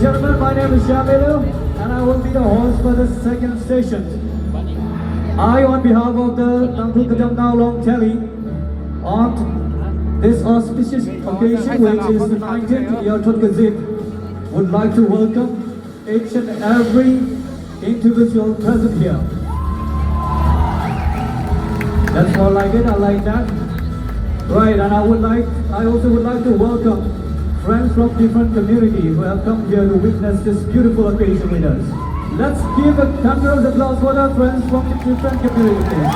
gentlemen, my name is Shamilu, and I will be the host for the second station. I, on behalf of the Tangkul Kadam Now Long Telly, on this auspicious occasion, which is the 19th year Thot Gazip, would like to welcome each and every individual present here. That's more like it, I like that. Right, and I also would like to welcome friends from different communities who have come here to witness this beautiful occasion with us. Let's give a thunder of applause for our friends from the different communities.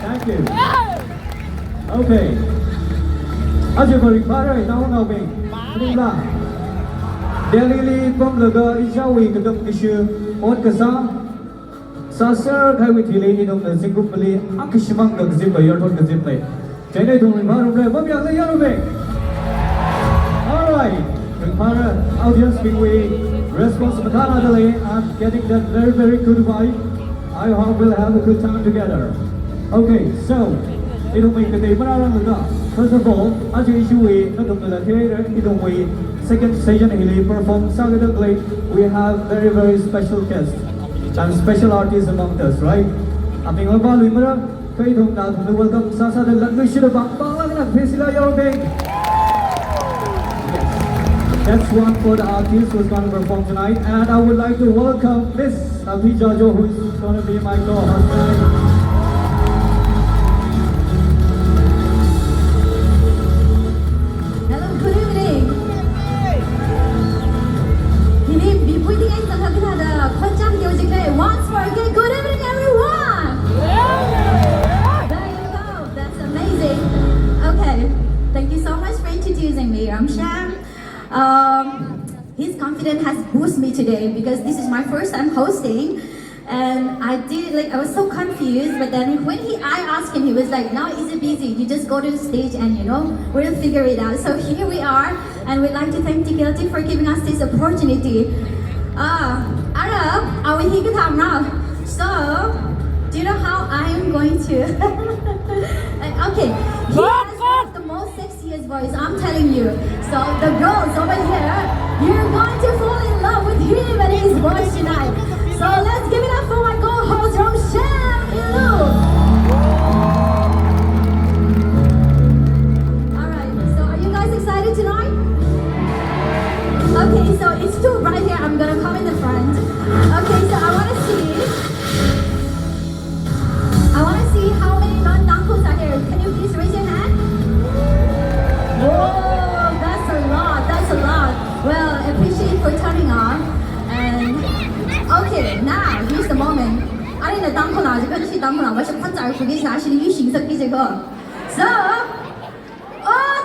Thank you. Okay. Aje bari pare now now me. Lila. Delili pom laga ishawi kadam ishu on kasa. Sasar kai withili idom na singupali akishmang gazip by your Thot Gazip play. Jane dong mi marum re bam yang le yarume. Alright, Para audience being responsibility and getting that very good vibe. I hope we'll have a good time together. Okay, so it'll make the day first of all, as you issue second station perform we have very special guests and special artists among us, right? Welcome Sasa That's one for the artist who's going to perform tonight, and I would like to welcome Miss Abhi Jajo, who is going to be my co-host tonight. Hello, good evening. Ini before the end of the Khoncham music day, once more again, good evening everyone. There you go, that's amazing. Okay, thank you so much for introducing me. I'm Sham. His confidence has boosted me today because this is my first time hosting, and I was so confused. But then when I asked him, he was like, "No, is it busy? You just go to the stage and we'll figure it out." So here we are, and we'd like to thank TKLT for giving us this opportunity. Arab, are we here now? So, do you know how I am going to? Okay, he has one of the most sexiest voice, I'm telling you. So the girls over here, you're going to fall in love with him and his voice tonight. So let's give it up for my co-host from Shamilu. Alright, so are you guys excited tonight? Okay, so it's two right here. I'm gonna come in the front. Okay, so I wanna see how many non-Tangkuls are here. Can you please raise your hand? Whoa, that's a lot. Well, I appreciate for turning on. And okay, now here's the moment. I didn't know Tangkul now. I didn't see Tangkul now. But I can't forget that actually you sing something. So,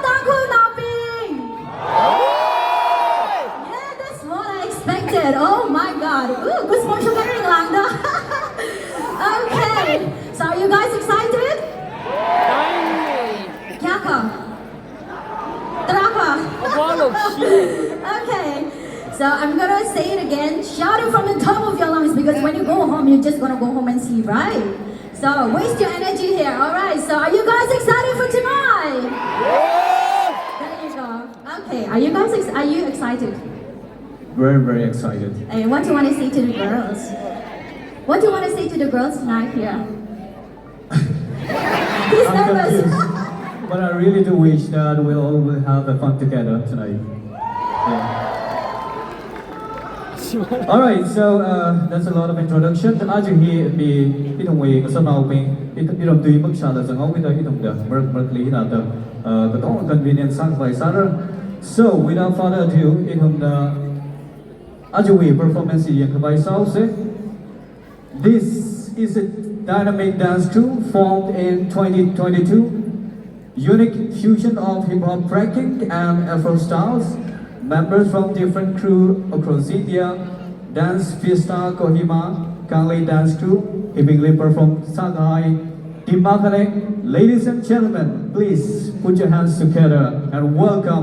Tangkul Naping. Yeah, that's what I expected. Oh my God. Ooh, good sponsor wearing lang. Okay, so are you guys excited? Kyaka? Trapa? Okay, so I'm gonna say it again. Shout it from the top of your lungs because when you go home, you're just gonna go home and sleep, right? So waste your energy here. Alright, so are you guys excited for tonight? There you go. Okay, are you excited? Very excited. Hey, what do you want to say to the girls? What do you want to say to the girls tonight here? He's I'm nervous. confused, but I really do wish that we all will have fun together tonight. Yeah. Alright, so that's a lot of introduction. As you hear me, itong way kasi now me, itong tuwi magshala sa ngaw ito itong da merkli nato katong convenient sacrifice. So without further ado, itong da as you performance yang kabay sauce. This is a dynamic dance crew formed in 2022. Unique fusion of hip-hop breaking and Afro styles. Members from different crew across India, Dance Fiesta Kohima, Kanglei Dance Crew, Hipingly perform Shanghai, Timakane. Ladies and gentlemen, please put your hands together and welcome.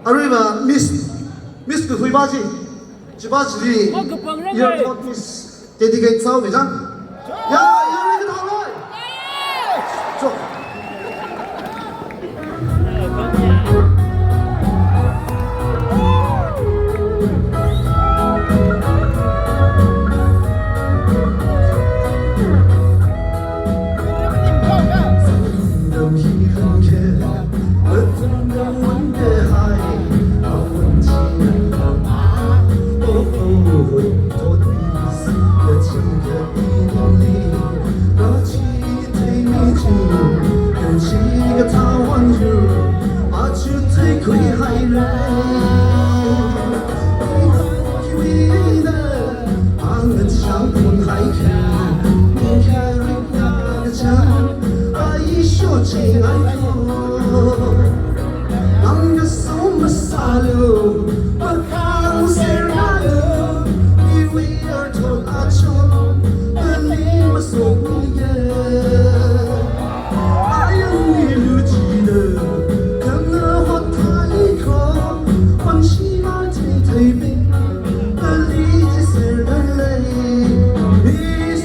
Arriba, Miss Kuibaji, Chibaji, your thought is dedicate Sao Mizan. Yeah, you're in the right. So, Langga som salu Bakang seradu Iwi ertot achon Beli masuk ye Ayang nilu jida Kena hot thai ko Wan shi ma thai thai bin Beli jiser dalai Is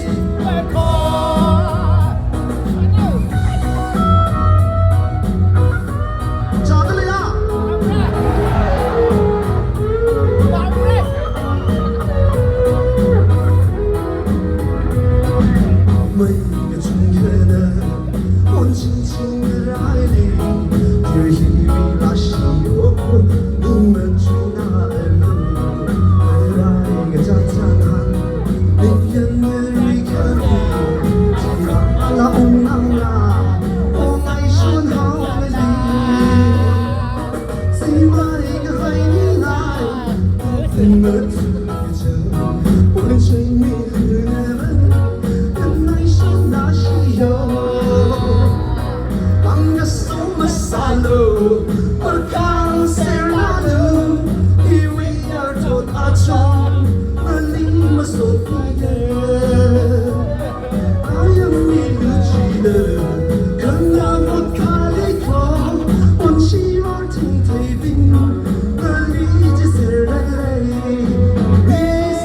每个春天的我轻轻的来临，就以为那是我你们去哪路？回来个家家谈，你眼里看你，只要那红浪啊，我爱说好美丽，谁买个海你来，你们去着，我追你和你们。Langga som salu Berkang seradu Iwi ertot achon Beli masuk ye Ayang nilu jida Kena hot kali ko Wan shi war ting thai bin Beli jiser dalai Is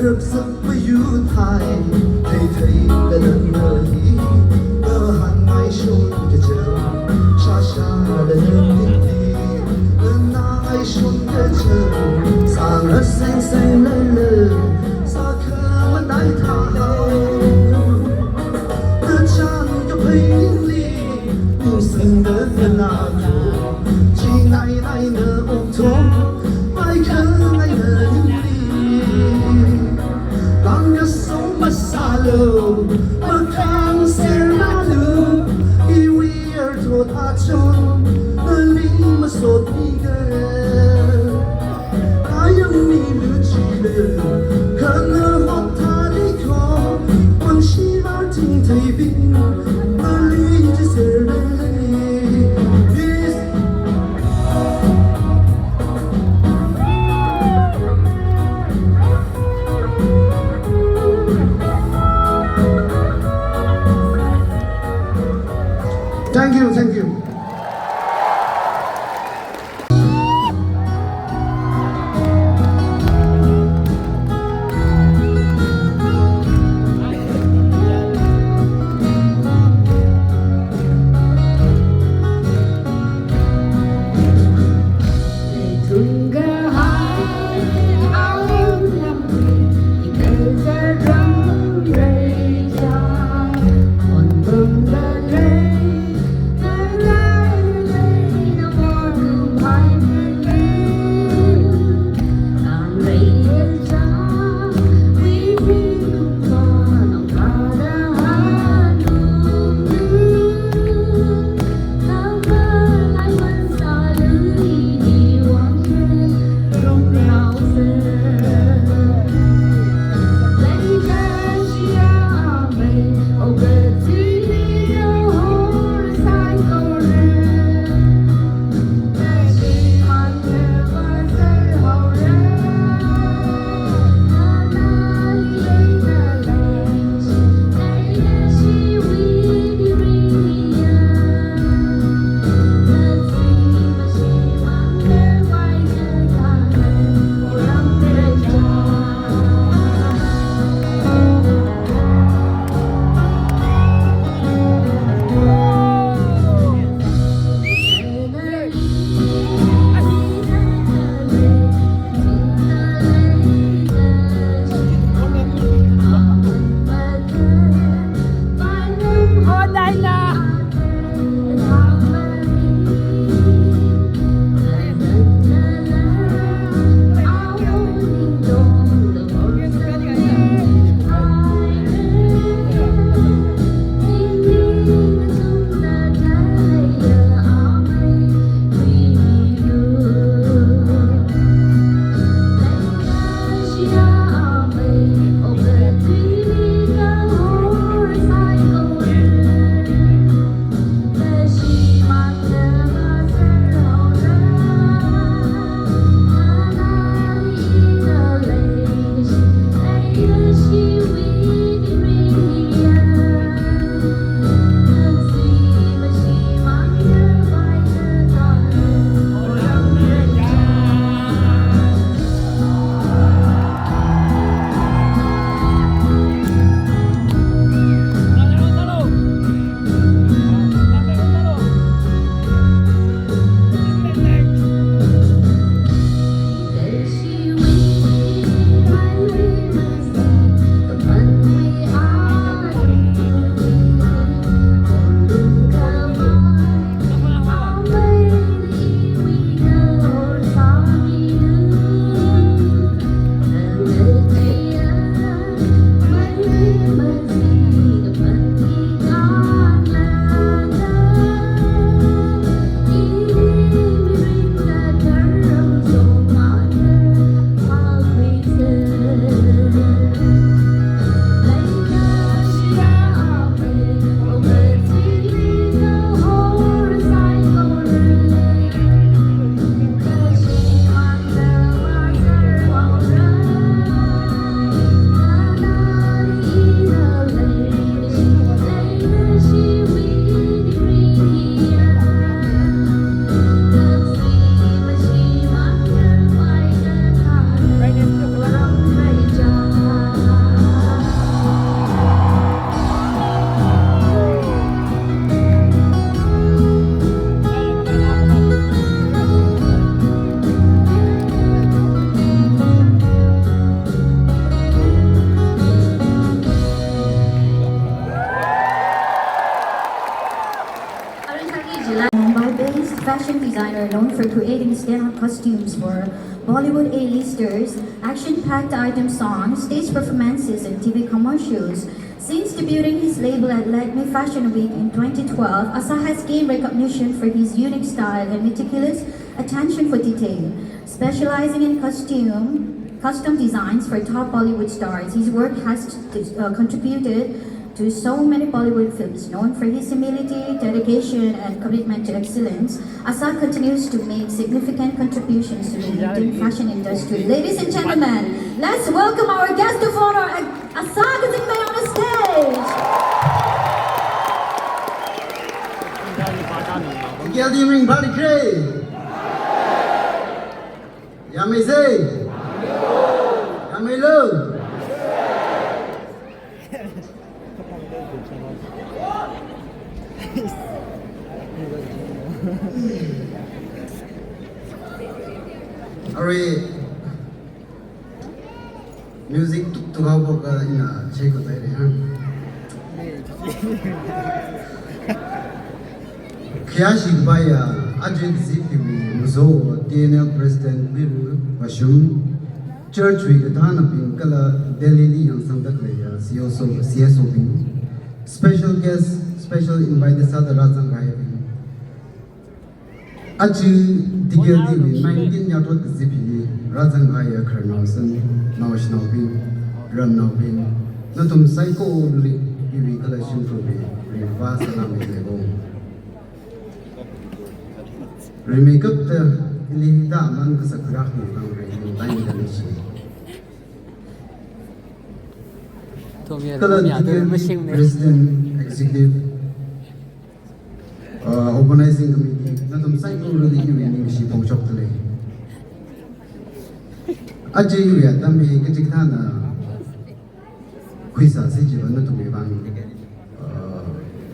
rực rỡ với yêu thái thầy thầy đã lần nơi ở hàng ngày xuống cái chờ xa xa đã lần đi lần nay xuống cái chờ sang ở xanh xanh lên lên xa khờ vẫn đại thao đã chan cho thấy ly nhưng sinh đến phần nào chỉ ngày nay nở ôm thốn mai khờ ngày nở Langga som salu Bakang sermalu Iwi ertot achon Beli masuk ye Ayang nilu jida Kena hot thali ko Wan shi var ting thai bin Beli jiser dalai Is Thank you, thank you. La fashion designer known for creating stand-up costumes for Bollywood A-listers, action-packed item songs, stage performances, and TV commercials. Since debuting his label at Lakme Fashion Week in 2012, Asa has gained recognition for his unique style and meticulous attention for detail. Specializing in custom designs for top Bollywood stars, his work has contributed to so many Bollywood films. Known for his humility, dedication, and commitment to excellence, Asa continues to make significant contributions to the Indian fashion industry. Ladies and gentlemen, let's welcome our guest of honor, Asa Kazimbai, on the stage. Good evening, Bali Cray. Yameze. Yamelo. Alright. Music to how boka ina check होता है हाँ. Kyashi baya Ajit Zipi Muzo TNL President Biru Washum Church Week Dana Pin Kala Delhi yang Santa Clara CSOP Special guest Special invited Sada Razan Gaya Aji Digel Divi 19 Yatot Zipi Razan Gaya Karnausan National Pin Ram Now Pin Natum Psycho Bivi Kala Shimfrubi Riva Salam Lego Remake up the Linda Man Kasakrak in Time Condition. President, Executive, Organizing Committee, Natum Psycho really evening she pong chok today. Ajay ya Tami Kajikana Quisa Sijiva Natumi Van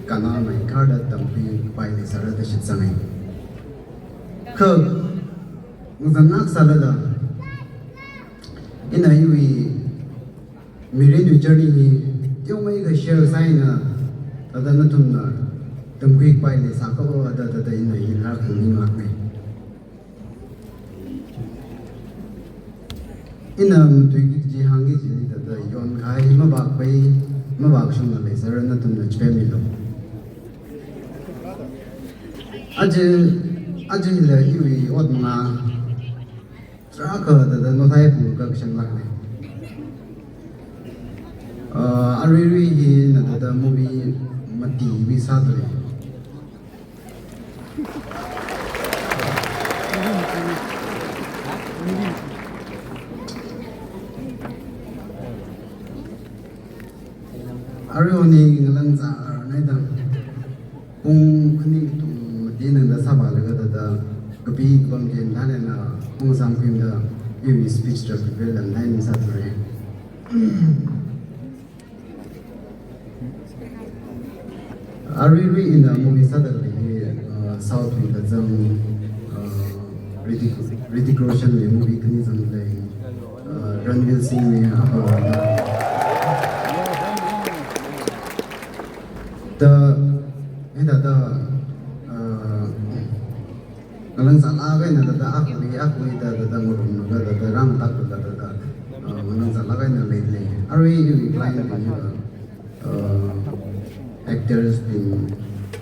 Kana my card at Tampi by the Sarada Shitsame. Kerr Muzanak Salada in a Mirin journey, you make a share sign at the Natuna, the quick by the Sako, that in the Iraq in a Jihangi, the Yon Kai Mabak Bay, Mabak Shunga, Saranatun, Chemilo. Ajila Iwi Otma Tracker the Notaipu Gakshan Lakme. I really in the movie Mati Visadri. Arioni Lanza Nedam Pung Knitum Din and the Sabalaga the big bumpkin Nana Pung Samkim the Iwi speech to prepare and 9 Saturday. I really in the movie Saturday South with the Zam Hrithik Roshan the movie Knizam playing Ranveer Singh the Galang Salaga in the Akui the Murum the Ram Taku the Galang Salaga in the lately. I really inclined actors being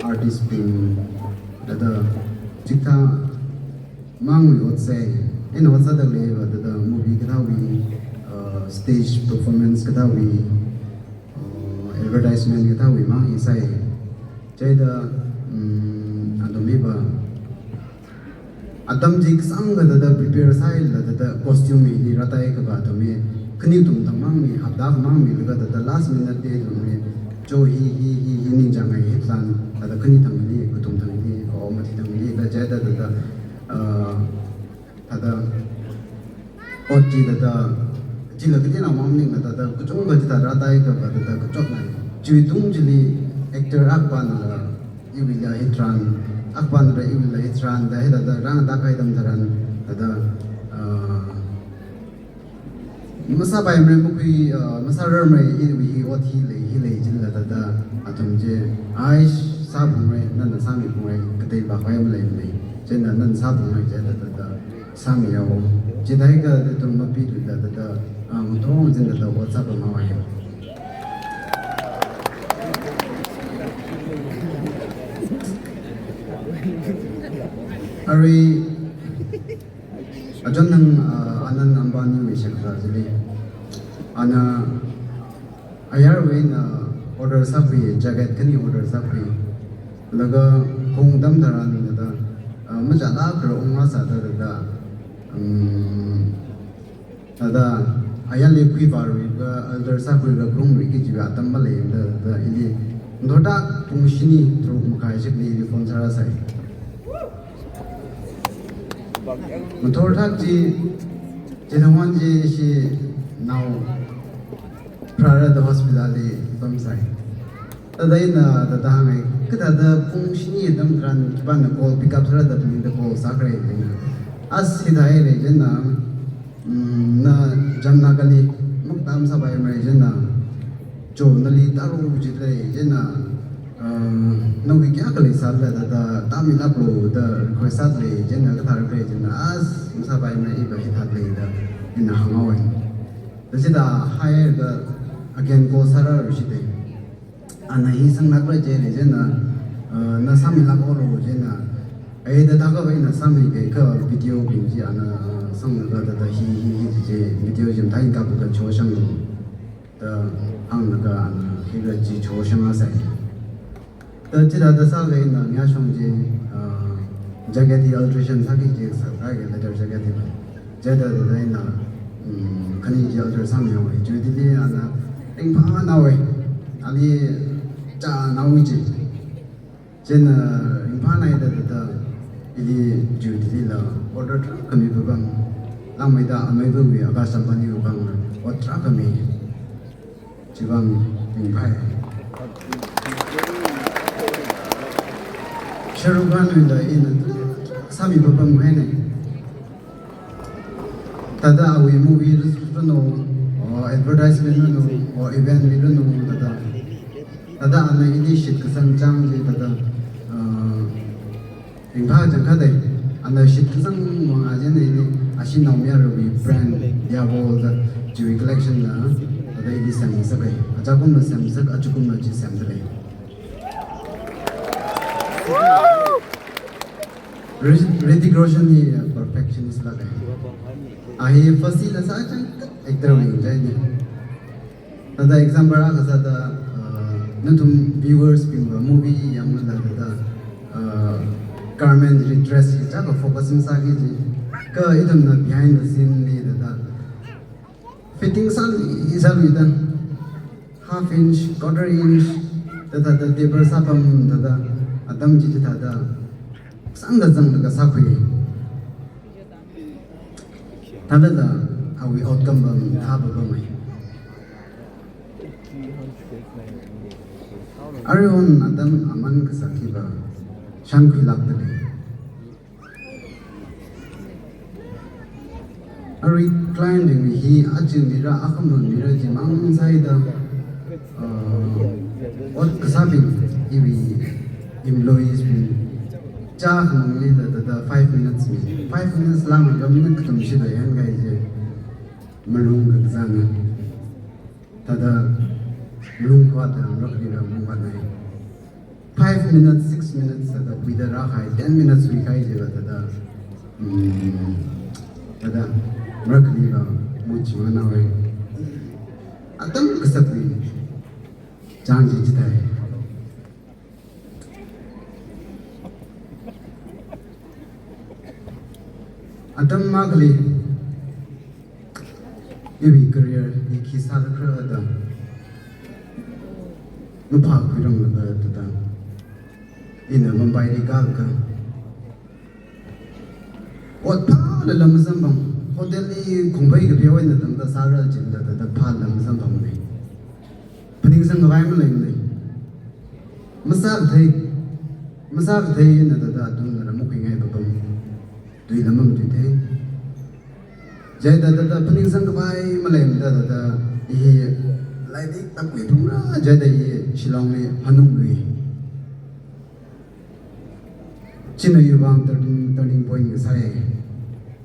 artists being the Chita Mang would say in what's other level the movie Katawi stage performance Katawi advertisement Katawi Mang is say Jada Adomiba Adam Jig sang the prepare side the costume in Ratai Kabatomi Knitum Tamami Abdak Mami the last minute day Joe he ninja my hitlan at the Kunitamili, Kutumtamili, or Matitamili, the Jada the Oti the Jilatina morning that the Kutunga Rataika, but the Kuchokna, Juitunjili, actor Akpan, Ivila Hitran, Akpan, the Ivila Hitran, the head of the Ranatakaidam Taran, Masaba Mremuki, Masara May, what he lay Jilla Atomje, Aish Sabumre, Nana Sami Pure, Kateba Family, 真的能啥东西的上面有，其他一个都没比对的我同真的我咋不嘛玩意？Ari ajan nang anan ambani mission rajali ana ayar win order sapi jagat kani order sapi laga hong dam daran da majala kro unga sa da ada ayal le kui baru ga order sapi ga grong ri ki jiwa tambale da ili ndoda pungshini tru mukai jikli phone sara sai motor thak ji jinwan ji shi now prara the hospital li bam sai tadai na da da ngai kada da pung shini dam tran ban call pick up sara da pin da call sakre as hidai le jena na jamna kali muktam sabai mai jena jo nali taru ji le jena no we kya kali sal da tamil upload da request le jena ka thar pe jena as musa bai mai ba hi thak le da in hangawai da sida higher da again go sara ru shi de ana hi sang nak le je le jena na sami la ko lo jena ai da ta ka bai na sami ke ka video bin ji ana sang na da hi je video jim ta in ka bu ka cho shang da ang na ga ana hi ga ji cho shang a sai Tadi ada sahaja ini, ni asam je jagati alteration sakit je sahaja letter jagati lah. Jadi ada ini, kani je alteration yang awal. Jadi ni ana, ingpa nawai, ali cah nawai je. Jadi ingpa naik ada ini jadi lah order kami bukan, lama ida amai bukan agak sampani bukan order kami, cuma ingpa. Shahrukh in Sami Babam Hene. Tada we movie no or advertisement no or event we don't know tada ana initiate kasang jang je tada ingha jang khade ana shit kasang mga jene ini asin naumya ruby brand ya bo the jewelry collection na tada ini sam sakai ajakum na sam sak achukum na ji sam dai Hrithik Roshan ni perfectionist lagi. Ahi first la saja actor ni jadi. Ada example aku sada nantum viewers pingwa movie yang mana ada garment redress kita ko focusing sagi je. Ke itu na behind the scene ni ada fitting sal itu half inch, quarter inch, ada table sapam ada adam je ada. Sangga zang ka sakui tada da awi outcome bang thaba ba mai arion adam aman ka sakiba shankui lakta le ari client ni hi ajin mira akam mira jimang saida ot kasabin ibi employees Cah mungkin ada 5 minutes ni, 5 minutes lang kami nak ketemu sih dah yang kaya je melung ke sana, tada melung kuat yang nak kita mungkin ni 5 minutes, 6 minutes tada bida rakai, 10 minutes we kaya je tada nak kita muci mana we, atam kesatri, jangan jitai. Adam magli, ini career ini kisah kerja. Nupak firman lega tu dah. Ini Mumbai legal kan. Wah, dalam sambang hotel ni kumbai kepiawai na tanda sara cinta tada pal dalam sambang ni. Pening sanggai malai ni. Masak thai na tada tu na mungkin ngai babam. Dui lamam tu thai. Jadi tada pening sanggai malai tada ini lagi tak kuat pun jadi Shillong ni hanung ni. China Yubang turning point ke saya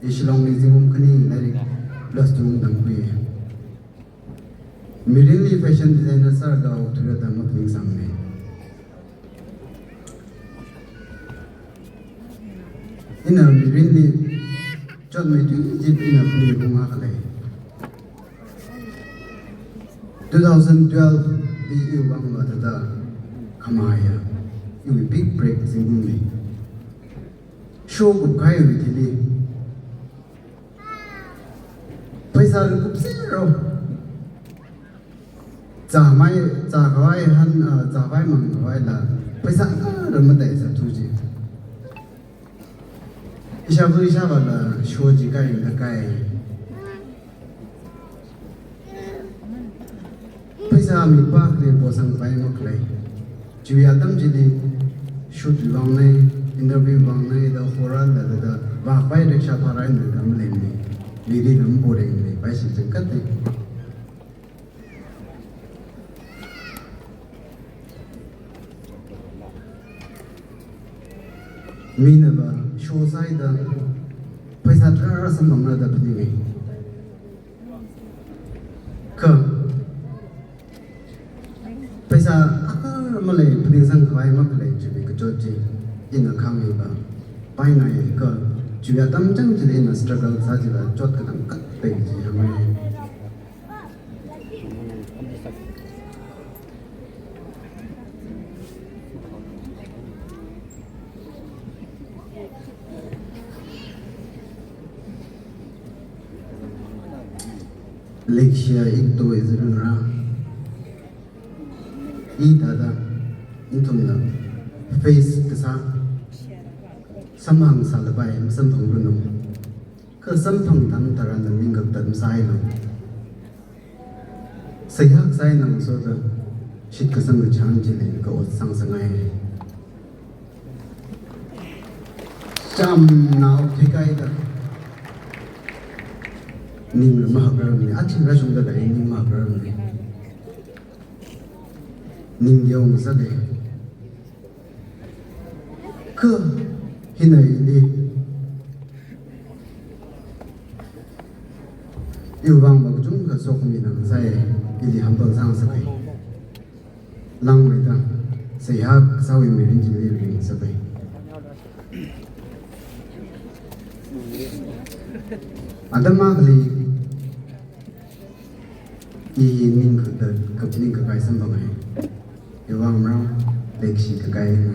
Ishilong ni zingum kani dari plus tu dang kui Mirinli fashion designer sar da utura da mukling samne Ina mirinli chot me tu jip ina puni bunga khalai 2012 di Yubang ma da kamaya you big break zingum ni show good kai with hili paisa rup zero za kawai han za vai mang kawai la paisa ka ram dai sa tu ji isha ba la show ji kai la kai paisa mi pa le bo sang vai mak lai juya tam ji li shoot long nei interview bang nei da horan da ba bai rickshaw tharai nei kam le ni lidi ram boring nei bai si chen kat nei mina ba show sai da paisa tra sam bang na da phni nei ka paisa malay phni sang khwai mak lai chu bi ka chot ji in a khang ba pai na ye ka chu ya tam chang ji in a struggle sa ji ba chot ka dang kat pe ji hame Lekshya ik to izrun ra I dada intum na face kasa samhang salabai samphang runum ka samphang dang taran na mingak tan sai lo sayak sai nang so da shit ka sang chan jile ka ot sang sangai cham nau thikai da ning ma habram ni achin ra sung da dai ning ma habram ni ning yong sa de cơ hinai ni yêu vang ma chung ka sok mi nang sai ili hambang sang sa kai lang mai ta sai hak sawi mi rin ji ri sa kai adama kali I ning ka da ka ning ka kai sam ba mai yêu vang ra lek shi ka kai na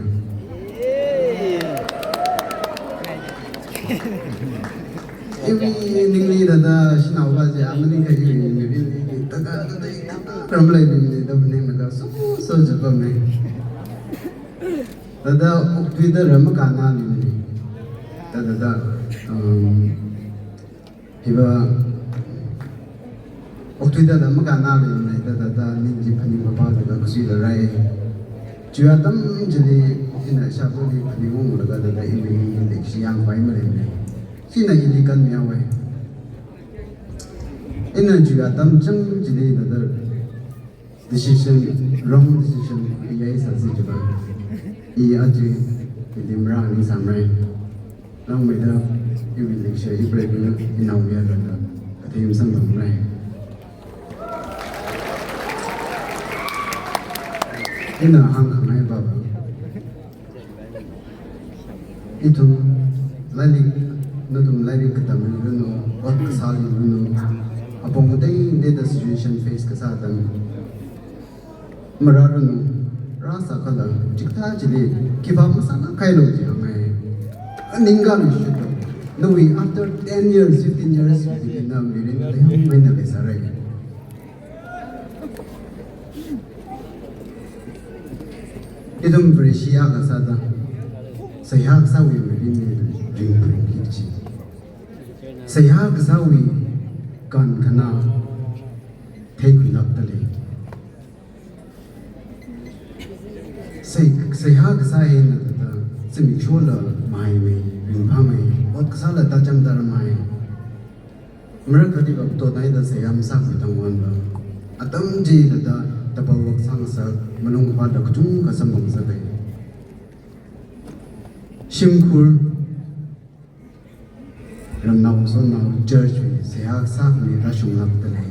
Iwi ningli dada sinau ba je amani ka iwi ningli taka kramlai ningli da bne na so jaba me dada Twitter ram ka na ningli dada hiba Twitter ram ka na ningli dada ningji phani ba ba da kusi da rai juya tam jeli ina shabu ni phani ngong da dada iwi lik siang bai ma le Sina ini kan miawai. Ina juga tam chang jili da decision wrong decision iya sa si juga. Iya aji limra ni samrai. Lang mai da iwi lik sha ibre ni inau ya da katim sang dong rai. Ina hang khanai baba. Itu lali Nudum lari ketam runo, wat kesali runo. Apong day the situation face kesatan. Meraruno, rasa kala, cikta jeli, kiba masana kailo jangai. Ninggal ishudo. No we after 10 years, 15 years, we did not be in the home when the besare. Idum Brescia kasada. Sayag sawi within drink kichi. Sayag sawi kan kana take up the lake. Sayag sahi na tata simichola mai me rimha me wat kasala tajam dar mai. Merakadi bab to nai da sayam sa bitangwan ba. Atam ji da tabawak sang sa manung pa da kutung kasambang sa kai. Shimkur Ramnau Sonau Church Seak Sak Ni Rashung Lap Tale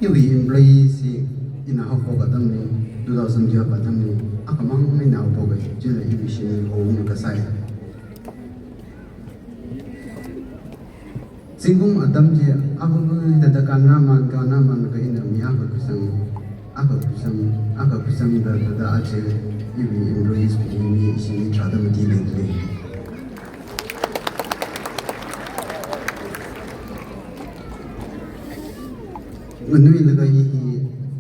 Iwi employees in a Hoko Gadamni 2000 Job Badamni Akamang Mina Boga Jilla Iwishi Home Kasai Singum Adamji Abu the Kanaman Kanaman Kainami Aka Kusam the Ache Iwi employees between me Shini Tradam Dilly Menui lagai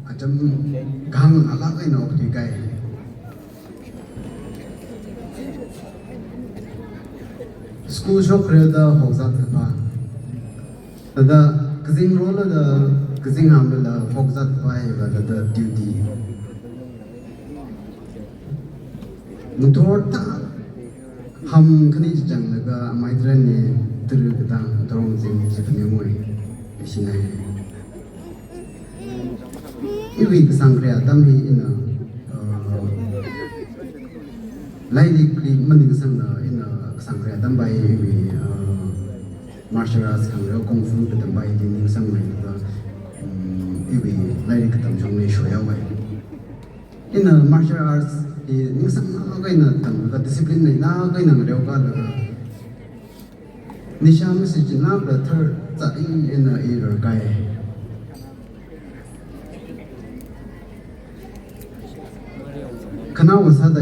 acam gang ala kai na opti kai school shop reda hozat pa tada kazing rola da kazing hamla hozat pa ba da duty mutor ta ham khani jang laga maitran ne tru ta drong jing chifne moi isinai Iwi Sangria Dami in a likely Maning Sanga in a Sangria Dambai martial arts Kung Fu Dambai in Sangre Iwi like Tamjong Shoyaway. In a martial arts, in some discipline now going on Ryoga Nisha message now the third in a either guy. Kana wasada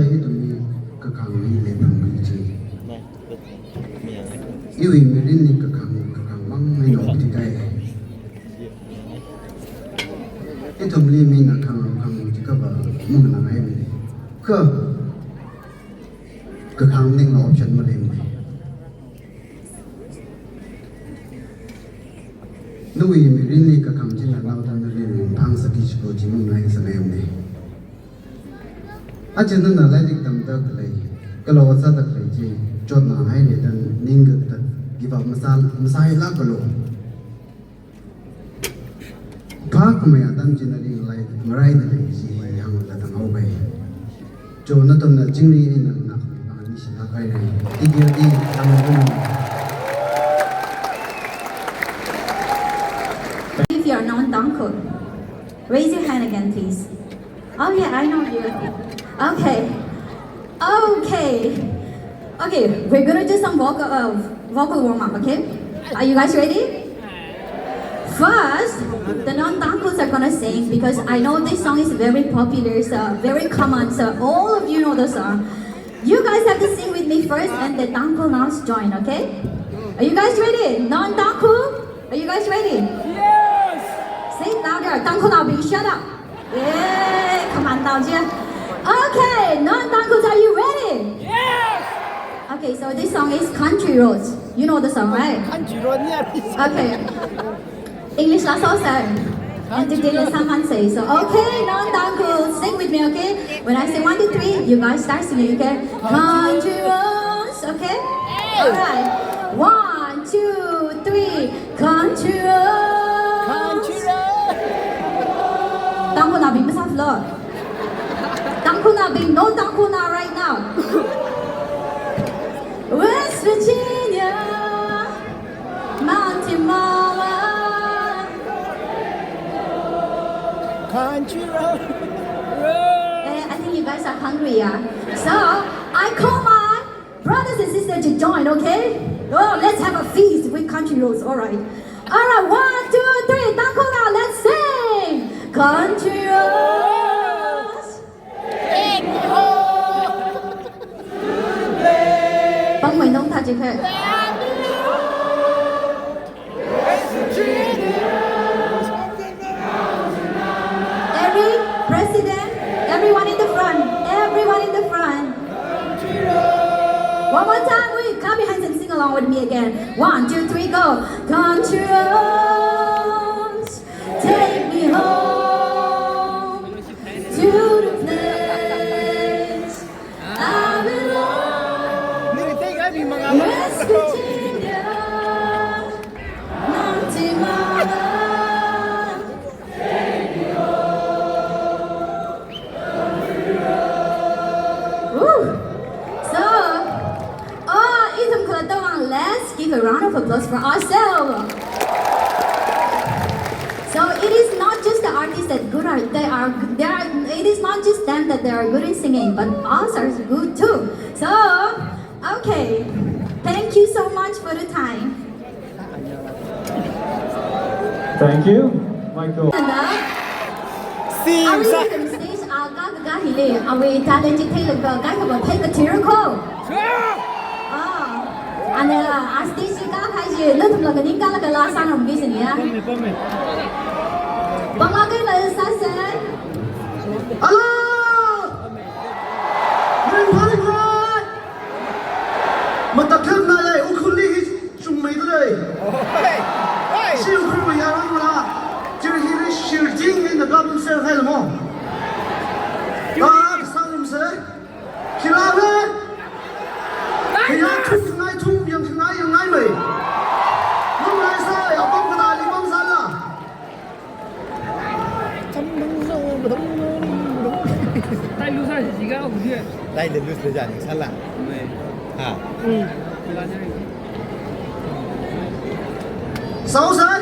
itu mi kakang ni lebang kunci. Iwi mirin ni kakang mang ni opti kai. Itu mili mi nak kang jika ba mung nang ai mi. Kakang ni ngau option malim. Nui mirini kakang jina lautan mirini bang sakich ko jimung lain sanayam ni. Aja nana lagi tamda kelai, kalau wasa tak kelai je, jod na hai ni dan ning tak giba masai lah kalau. Pak maya dan jina ling lai merai na ling si yang datang au bai. Jo na tom na jingri ni nak ni si nak kai ni. Tiga di tamu. If you are non-Danko, raise your hand again, please. Oh yeah, I know you. Okay, we're gonna do some vocal warm-up, okay? Are you guys ready? First, the non-Dankos are gonna sing because I know this song is very popular, so very common, so all of you know the song. You guys have to sing with me first and the Danko now join, okay? Are you guys ready? Non-Danko? Are you guys ready? Say it louder. Danko now being shut up. Yeah, come on, down here. Okay, non-Dankos, are you ready? Yes! Okay, so this song is Country Roads. You know the song, right? Country Road niya. Okay. English last also. And today someone say so. Okay, non-Dankos, sing with me, okay? When I say 1, 2, 3, you guys start singing, okay? Country Roads, okay? Alright. 1, 2, 3, Country Roads. Country Road. Danko na being besar floor. Danko na being no Danko na right now. West Virginia, Mountain Mama. Country Road. I think you guys are hungry, yeah? So, I call my brothers and sisters to join, okay? Oh, let's have a feast with Country Roads, alright. Alright, 1, 2, 3, Danko na, let's sing! Country Roads. Take me home. Bông mình không thật chứ khệ. Every president, everyone in the front, everyone in the front. One more time, we clap your hands and sing along with me again. 1, 2, 3, go. Country roads, take me home to the place I belong. Nirinig ay may mga West Virginia, Mountain Mama. let's give a round of applause for ourselves. So it is not just the artists that good are it is not just them that they are good in singing, but us are good too. So okay, thank you so much for the time. Thank you, Michael. Sim, Are we sa. on the stage? Aga hile. Are we talented? Take a miracle. Anh stage ka khai gì lên thùng là cái những cái là cái la sang làm cái gì nhỉ? Bằng là cái là sao sẽ? Alo! Mình phá định rồi! Mà tập thêm này này, ô khôn lý chung mấy tới đây. Siêu khôn bây giờ nó là chỉ là siêu chính nên là gặp siêu hay là mò. Sang làm sao? Khi nào đấy? Khi nào thùng ngay thùng yang ngay mày. Lúc này sao? Ở bông cái này đi bông sao à? tay lưu ra chỉ gạo của chuyện Đây là lúc thời gian những sát lạ. À. Sáu giây.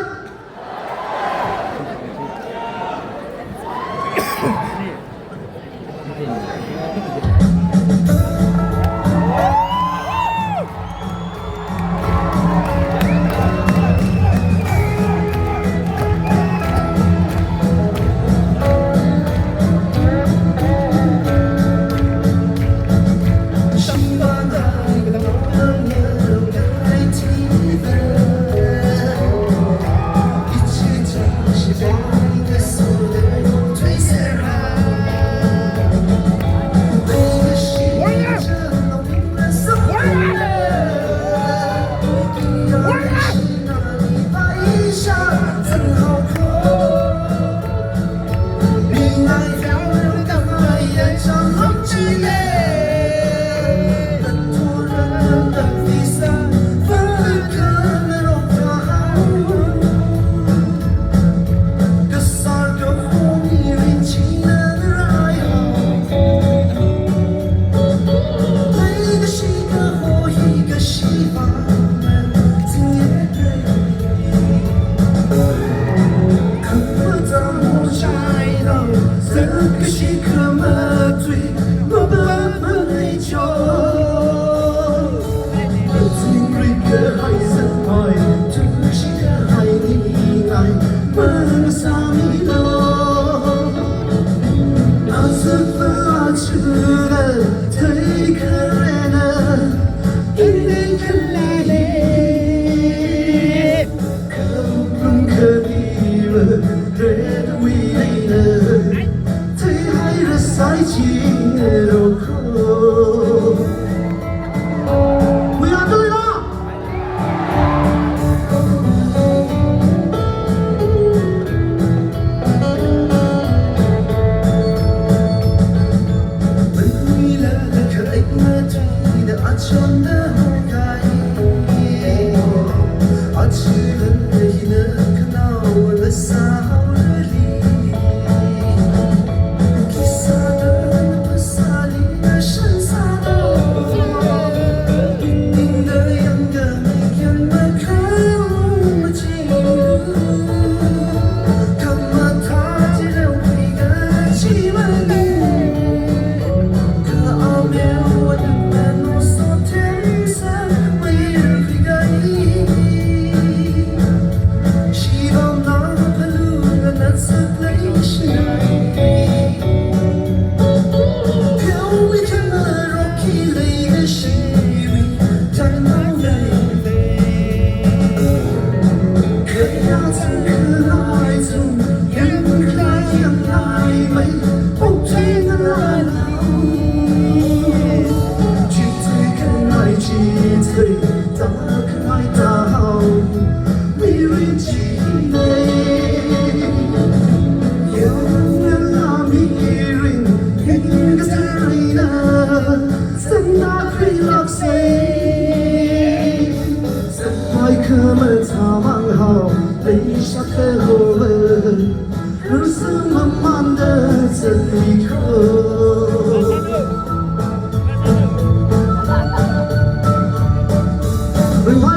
Bring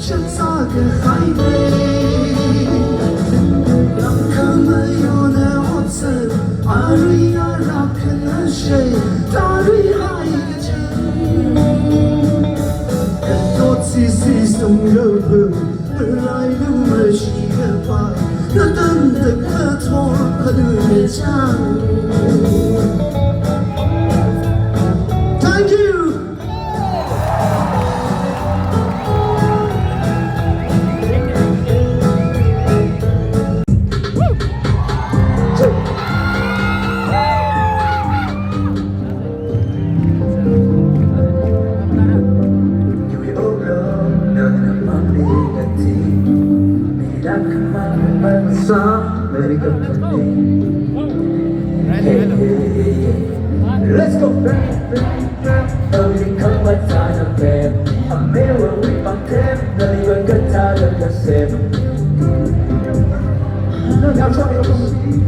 ฉัน咋个还没？让他们有那我曾阿瑞亚拉可能谁，大瑞还一个真。多次是送肉盆，而来路没是个白，那等的可托可路没长。Thank you. Let's go back, nơi không mất ta được kèm Hầm mê vừa quy bằng thêm, nơi vẫn cất ta được là xem Nơi nào cho yêu không đi,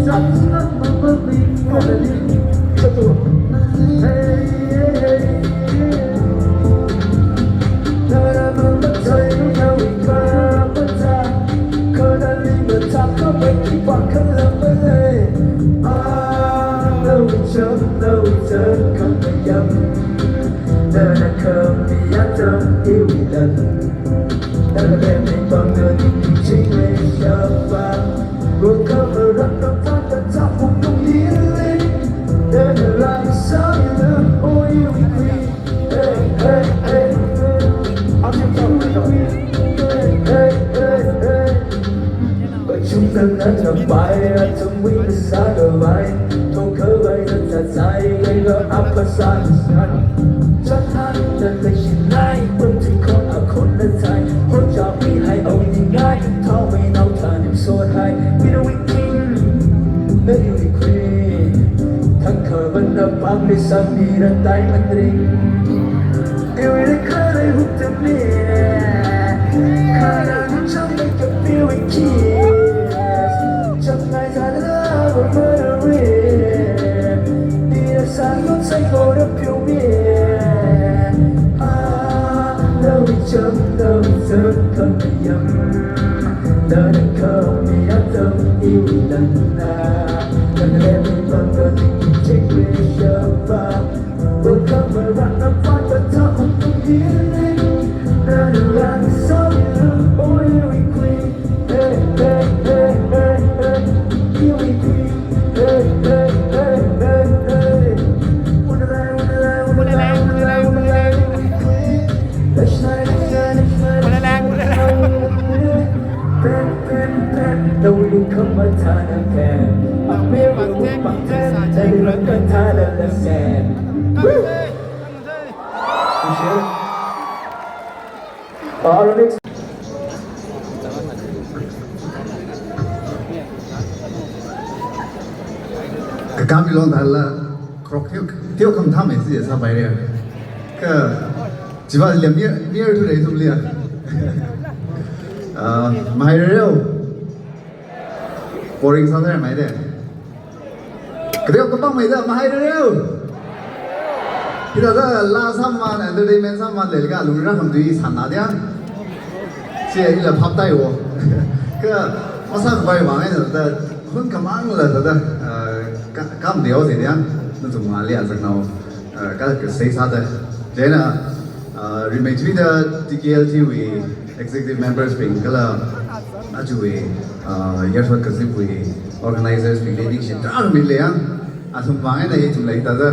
dắt mắt mà bước đi, có thể đi, cho tôi Hey, hey, hey, nơi đã mơ mất thấy nhau vì cơ mất ta Cơ đã đi ngờ ta có bệnh khi bằng khăn lắm bên lề đâu chớp đâu chớp không phải dâm đời là không bị ác tâm yêu lần đã là em mình bằng người chính mình chờ và vừa không ở rất đông phát tận trong một không hiến lên đời là lại sao như nữa ôi yêu quý hey hey hey áo trong trong này rồi hey hey hey hey bởi chúng ta đã chẳng phải trong quý xa đời vai khởi vậy rất thật dài gây gỡ áp và xa sẵn chắc hẳn lần này chỉ nay ôm thì con ở khôn lên dài hôn cho mi hay ông nhìn ngay thao mây nấu thả niềm xôn hay mi đâu win king nơi yêu thì queen thằng khờ vẫn đập bám đi sang đi đặt tay mặt đình yêu đi khơi đây hút tâm đi khơi đây hút trong đây cầm feel and kiss trong ngày ra đã vừa mơ được sáng ngón xanh vô đất phiêu miên đâu bị chấm đâu bị rớt không bị dâm đời đừng không bị áp tâm yêu lần lần em bị bằng cơn tình chết về giờ và vừa không vừa vặn nó phát tận thao không tung hiến lên đời đừng làm sao như ôi yêu ý quy hey hey hey hey hey yêu ý quy hey hey hey hey hey đâu đi không mất tha được kèm bằng biết bằng bằng thêm đây là cơn tha được là xem cái cam lon thà là krok thiếu không tham ấy gì sao vậy đấy cái chỉ vào liệm miếng thôi đấy thôi liền mai rồi boring sao thế mai đấy cái điều có bằng mấy giờ mai rồi thì đó là la samman entertainment samman để cái lùi ra không tùy sản nào đấy chỉ là pháp tay của cái mà sao vậy mà cái đó hơn cảm ơn là đó cảm điều gì đấy nó dùng mà liền rằng nào cái xây sao đấy thế là remain Twitter TKL TV executive members being cái là ajuwe years work kasi pui organizers being leading shit dar mil le thum wangai na thum lai ta da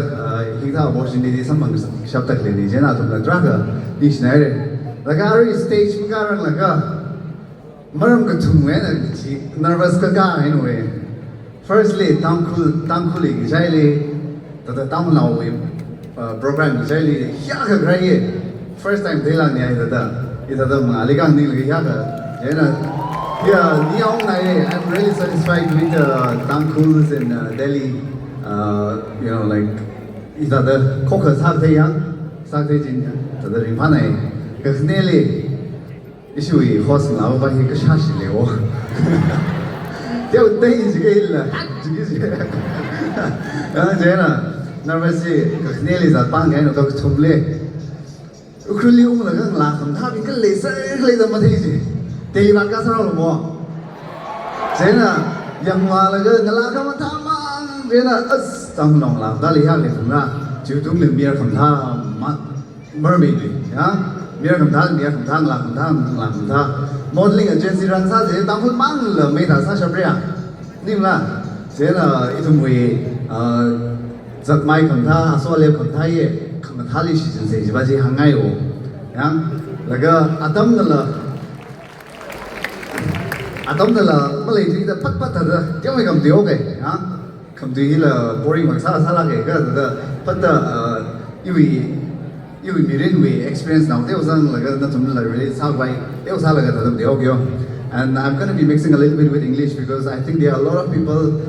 hingtha opportunity samang shab tak le ni jena thum la draga dictionary la ga ri stage mi ga rang la ga maram ka thum we na chi nervous ka ga ai no we firstly tam khul li jai le ta tam lao we program jai le ya ka grai first time thela ni ai da ita da ma ali gang ni le ya ka jena yeah, I'm really satisfied with Tangkuls in Delhi. You know, like, ita da kokha sakte yang, sakte jin, tada rimpa nai, kakhnele, ishui host na ba hi ka shashi le wo. Teo dai jige illa, jige. Jena, nervous kakhnele za pang gai no ka thumle. Ukhruli ung laga ngla kham tha bin ka le da ma thei ji te ba ka sa lo mo zena yang wa laga ngla kham tha ma zena as tam long la da li ha le kham na chu tung le mir kham tha ma mermaid ya mir kham tha ngla kham tha modeling agency ran sa je tam phut mang le me tha sa shabria nim la zena itum we giật mai khẩn tha so le khẩn tha ye khẩn tha li shi chen se ba ji hang ngai o yang la ga atam da la ma le ji da pat pat da tiao mai kam dio ke ha kam ti la boring ma sa la ke ga da pat da you mi ren we experience now teo sang la ga na tum la really sa bai teo sa la ga da dio kyo. And I'm going to be mixing a little bit with English because I think there are a lot of people,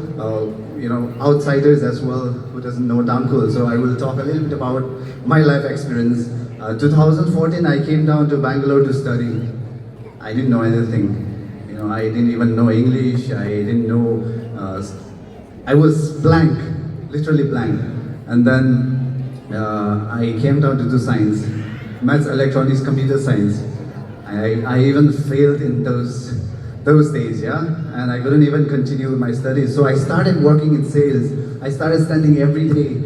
outsiders as well, who doesn't know Tangkhul. So I will talk a little bit about my life experience. 2014, I came down to Bangalore to study. I didn't know anything. I didn't even know English. I didn't know. I was blank, literally blank. And then I came down to do science, maths, electronics, computer science. I even failed in those days, yeah, and I couldn't even continue with my studies. So I started working in sales. I started standing every day,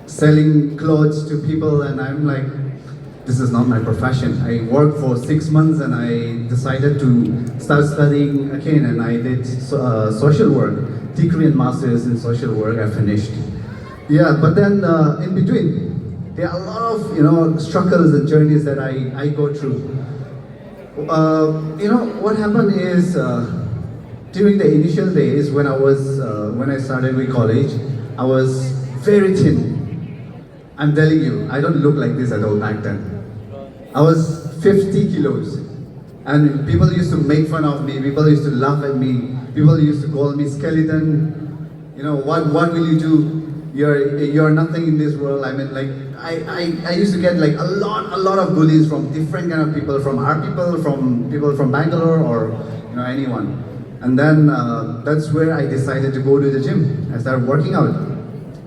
selling clothes to people, and I'm like, this is not my profession. I worked for 6 months, and I decided to start studying again, and I did social work, degree and masters in social work. I finished, yeah, but then in between. There are a lot of struggles and journeys that I go through. What happened is during the initial days when I started with college, I was very thin. I'm telling you, I don't look like this at all back then. I was 50 kilos, and people used to make fun of me. People used to laugh at me. People used to call me skeleton. What will you do? You're nothing in this world. I mean, like I used to get like a lot of bullies from different kind of people, from our people, from people from Bangalore, or anyone. And then that's where I decided to go to the gym. I started working out,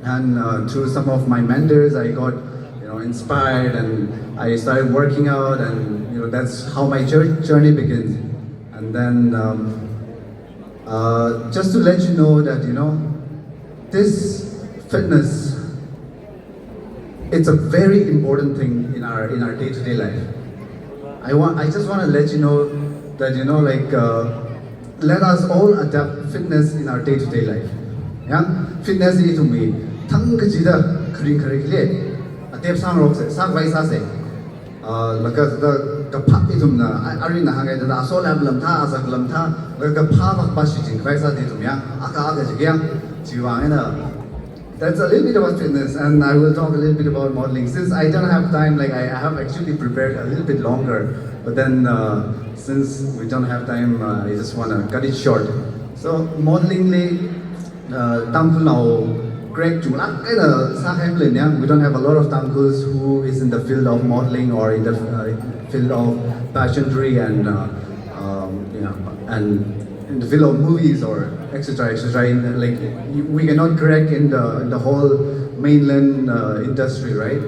and through some of my mentors, I got inspired, and I started working out, and that's how my journey begins. And then just to let you know that this fitness, it's a very important thing in our day-to-day life. I just want to let you know that let us all adapt fitness in our day-to-day life. Yeah, fitness is to me. Thang kajida kring kle, atep sang rok se, sang vai sa se. Laka the kapak itum na ari na hangai da asol lam tha asak lam tha, laka pa bak pas jing vai sa itum ya, aga jigyang jiwang na. That's a little bit about fitness, and I will talk a little bit about modeling. Since I don't have time, I have actually prepared a little bit longer, but then since we don't have time, I just want to cut it short. So modeling Tangkhul now Greg Jula we don't have a lot of Tangkhuls who is in the field of modeling or in the field of pageantry and in the field of movies or etc. We cannot crack in the whole mainland industry, right?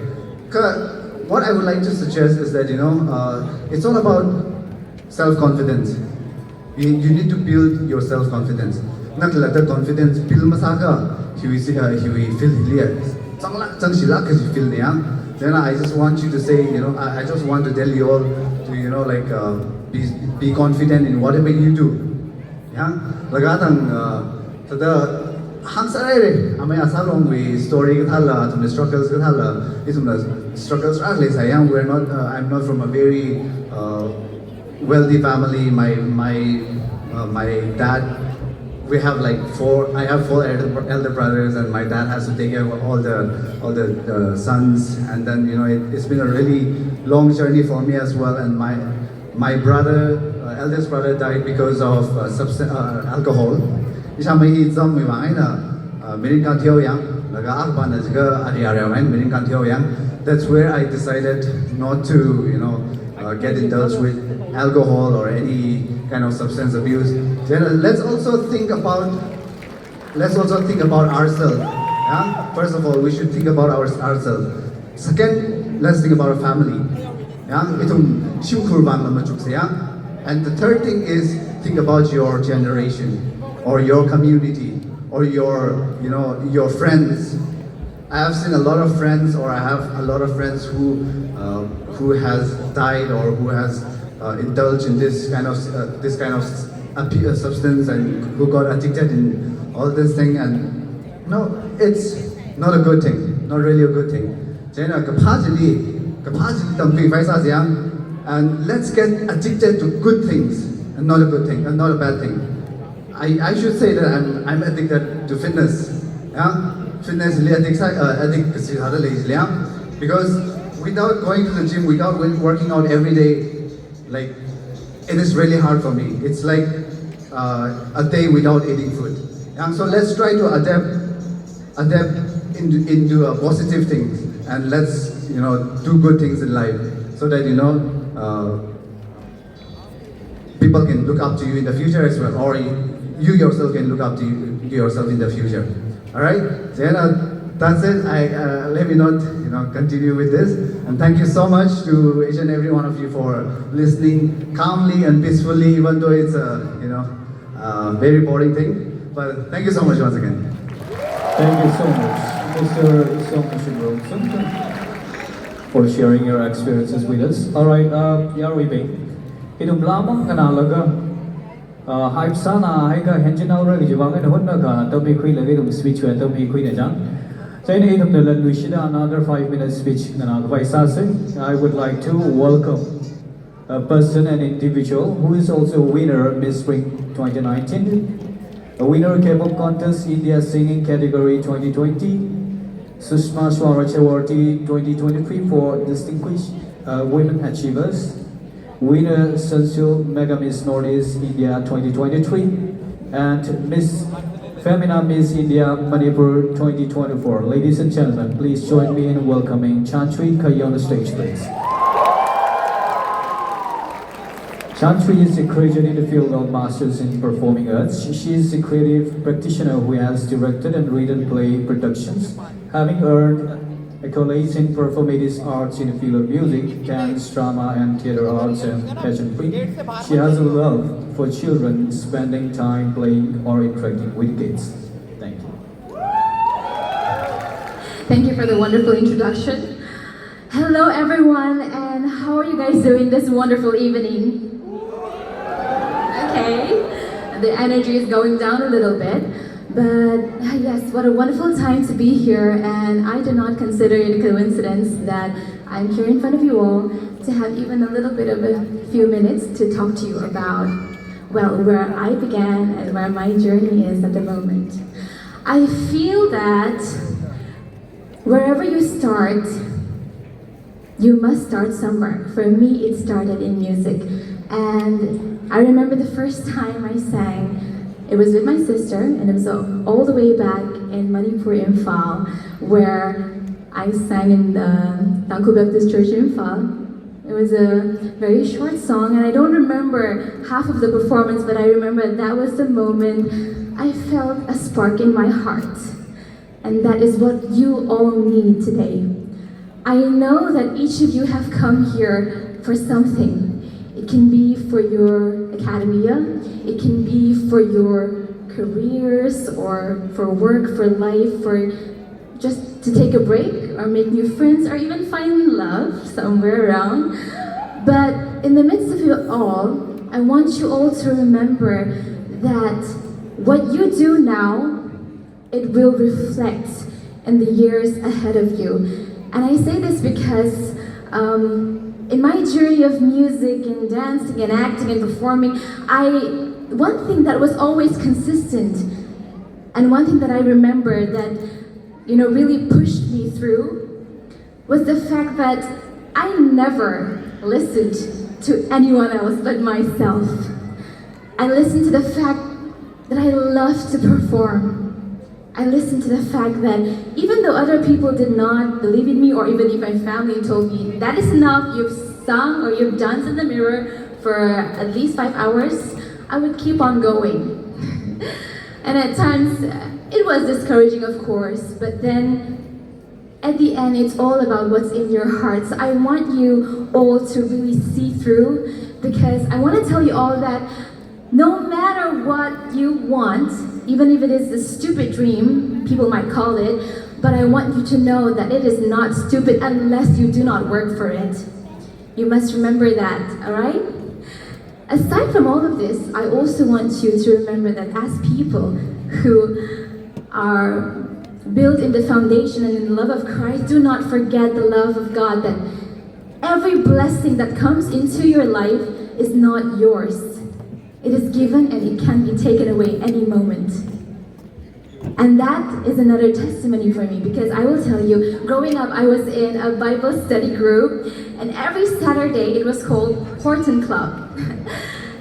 What I would like to suggest is that it's all about self-confidence. You need to build your self-confidence. Not let the confidence build masaka. He will feel here. Then I just want you to say, I just want to tell you all to be confident in whatever you do. Yeah, lagatang the Hansare, Asalong we story kathala, to the struggles kathala, the struggles we're not I'm not from a very wealthy family. My dad, we have I have four elder brothers, and my dad has to take care of all the sons, and then it's been a really long journey for me as well. And my brother, eldest brother, died because of alcohol. That's where I decided not to get indulged with alcohol or any kind of substance abuse. Let's also think about ourselves. Yeah? First of all, we should think about ourselves. Second, let's think about a family. Yeah, itum shimkurban lamachuksaya. And the third thing is think about your generation or your community or your friends. I have seen a lot of friends, or I have a lot of friends who has died or who has indulged in this kind of substance and who got addicted in all this thing, and no, it's not a good thing, not really a good thing. And let's get addicted to good things and not a good thing and not a bad thing. I should say that I'm addicted to fitness. Yeah? Fitness is because without going to the gym, without working out every day, like it is really hard for me. It's like a day without eating food. Yeah? So let's try to adapt into positive things, and let's do good things in life so that people can look up to you in the future as well, or you yourself can look up to yourself in the future. All right, so that's it. Let me not continue with this, and thank you so much to each and every one of you for listening calmly and peacefully, even though it's a very boring thing. But thank you so much once again. Thank you so much, Mr. Song Wilson, for sharing your experiences with us. All right, Yarwibi, idum lamang kanalaga. Hype sana hay ka henjin aura ki jawab na honna ka to be khui lage dum speech wa to be khui na jang. So in idum na lan wishida another 5-minute speech na ka paisa se. I would like to welcome a person, an individual who is also a winner of Miss Spring 2019, a winner K-pop contest India singing category 2020, Sushma Swaraj Award 2023 for distinguished women achievers, winner Sensual Mega Miss Northeast India 2023, and Miss Femina Miss India Manipur 2024. Ladies and gentlemen, please join me in welcoming Chantri Kai on the stage, please. Chantri is a graduate in the field of Masters in Performing Arts. She is a creative practitioner who has directed and written play productions, having earned accolades in performative arts in the field of music, dance, drama, and theater arts and pageantry. She has a love for children, spending time playing or interacting with kids. Thank you. Thank you for the wonderful introduction. Hello everyone, and how are you guys doing this wonderful evening? Okay, the energy is going down a little bit, but yes, what a wonderful time to be here, and I do not consider it a coincidence that I'm here in front of you all to have even a little bit of a few minutes to talk to you about, well, where I began and where my journey is at the moment. I feel that wherever you start, you must start somewhere. For me, it started in music. And I remember the first time I sang, it was with my sister, and it was all the way back in Manipur, Imphal, where I sang in the Tangku Baptist Church, Imphal. It was a very short song, and I don't remember half of the performance, but I remember that was the moment I felt a spark in my heart. And that is what you all need today. I know that each of you have come here for something. It can be for your academia, it can be for your careers, or for work, for life, for just to take a break, or make new friends, or even find love somewhere around. But in the midst of it all, I want you all to remember that what you do now, it will reflect in the years ahead of you. And I say this because in my journey of music and dancing and acting and performing, one thing that was always consistent, and one thing that I remember that really pushed me through, was the fact that I never listened to anyone else but myself. I listened to the fact that I love to perform. I listened to the fact that even though other people did not believe in me, or even if my family told me, that is enough, you've sung or you've danced in the mirror for at least 5 hours, I would keep on going. And at times, it was discouraging, of course, but then at the end, it's all about what's in your hearts. I want you all to really see through, because I want to tell you all that no matter what you want, even if it is a stupid dream, people might call it, but I want you to know that it is not stupid unless you do not work for it. You must remember that, alright? Aside from all of this, I also want you to remember that as people who are built in the foundation and in the love of Christ, do not forget the love of God, that every blessing that comes into your life is not yours. It is given and it can be taken away any moment. And that is another testimony for me, because I will tell you, growing up, I was in a Bible study group, and every Saturday it was called Horton Club.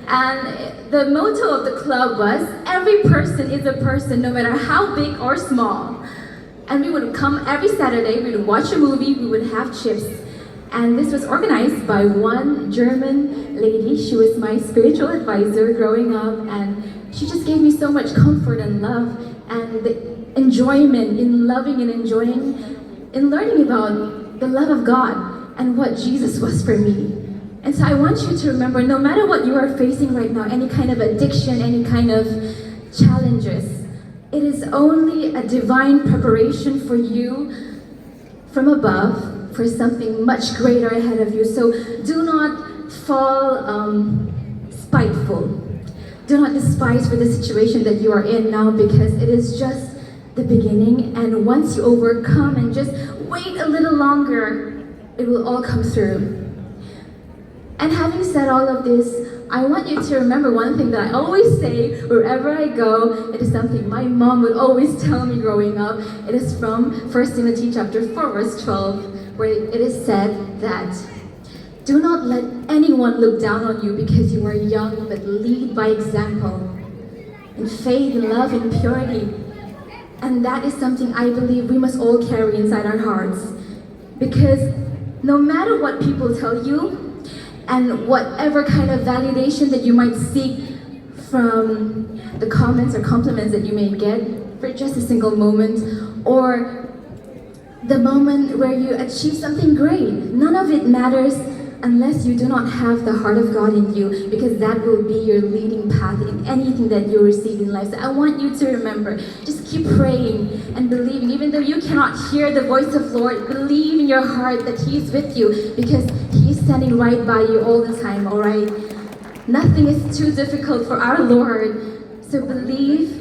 And the motto of the club was, every person is a person, no matter how big or small. And we would come every Saturday, we would watch a movie, we would have chips. And this was organized by one German lady. She was my spiritual advisor growing up, and she just gave me so much comfort and love and the enjoyment in loving and enjoying, in learning about the love of God and what Jesus was for me. And so I want you to remember, no matter what you are facing right now, any kind of addiction, any kind of challenges, it is only a divine preparation for you from above for something much greater ahead of you. So do not fall spiteful. Do not despise for the situation that you are in now, because it is just the beginning. And once you overcome and just wait a little longer, it will all come through. And having said all of this, I want you to remember one thing that I always say wherever I go. It is something my mom would always tell me growing up. It is from 1 Timothy chapter 4, verse 12, where it is said that, do not let anyone look down on you because you are young, but lead by example in faith, in love, in purity. And that is something I believe we must all carry inside our hearts. Because no matter what people tell you, and whatever kind of validation that you might seek from the comments or compliments that you may get for just a single moment, or the moment where you achieve something great, none of it matters unless you do not have the heart of God in you, because that will be your leading path in anything that you receive in life. So I want you to remember, just keep praying and believing. Even though you cannot hear the voice of Lord, believe in your heart that He is with you, because He is standing right by you all the time, all right? Nothing is too difficult for our Lord. So believe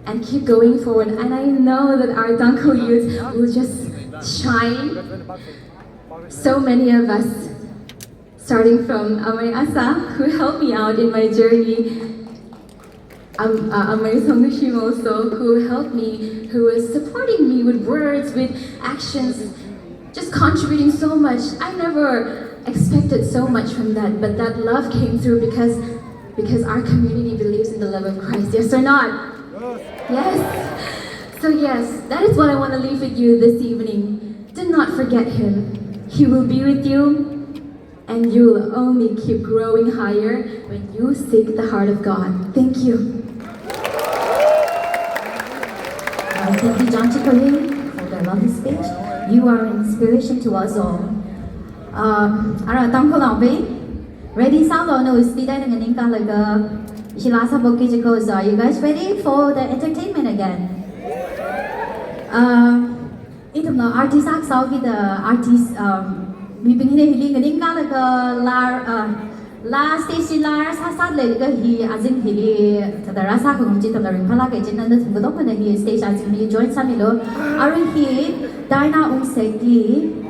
and keep going forward. And I know that our Dunkel youth will just shine. So many of us, starting from Amay Asa, who helped me out in my journey, Amay Songshim also, who helped me, who was supporting me with words, with actions, just contributing so much. I never expected so much from that, but that love came through because our community believes in the love of Christ. Yes or not? Yes. So yes, that is what I want to leave with you this evening. Do not forget Him. He will be with you. And you will only keep growing higher when you seek the heart of God. Thank you. Thank you, John Chikori, for the lovely speech. You are an inspiration to us all. Ara tangko lambe, ready sound or no? Is the dining in Kalaga? Shilasa Bokijiko. Are you guys ready for the entertainment again? Item no artist acts out with the artist. We begin healing and Inga last stage lars has sadly he as in he the Rasa Kumjit of the Rimpalaka and the Godopan he stage as he joined Samilo. Are he Dina Umseki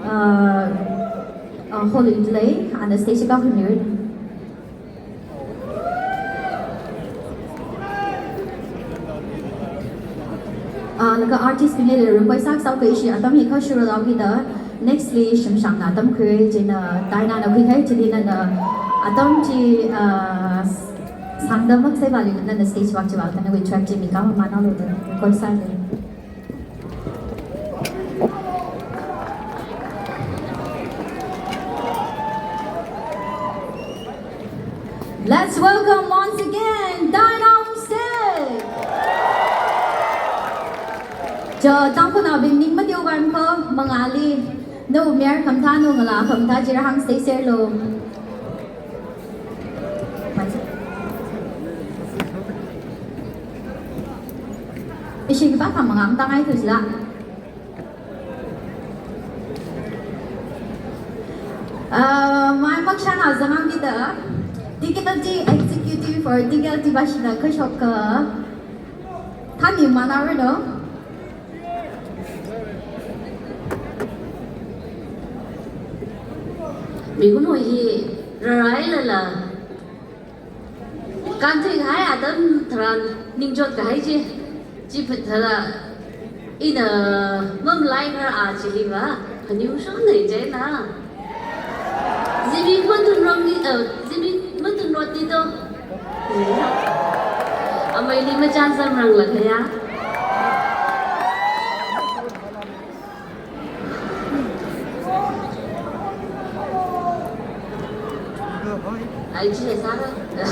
Holy Delay and the stage governor? The artist began to request South Asia, Atomic Cultural Logida. Nextly, Shimshang Adam created in a Diana created in an Adam G. Sangam Savali and the stage watch about and we track Jimmy Gama Manolo the concert. Let's welcome once again Diana Umse. Chờ tao có nào bình minh mất yêu gần không? mangali no umiar kamta no ngala kamta jirahang stay ser lo Ishi ba ka mga amta ngay to sila Mai magsana zangang kita Tikita di executive or tigal di ba siya kashok ka Tani manaro no Mình nói gì rồi là can thiệp hai à tấm thằng ninh chốt cái gì chỉ phải thằng là in mâm lại cái à chỉ đi vào hình như số này chứ na gì mình vẫn từng nói đi gì mình vẫn từng nói đi đâu à mấy đi mà chán xong rằng là thế á anh chị là sao đấy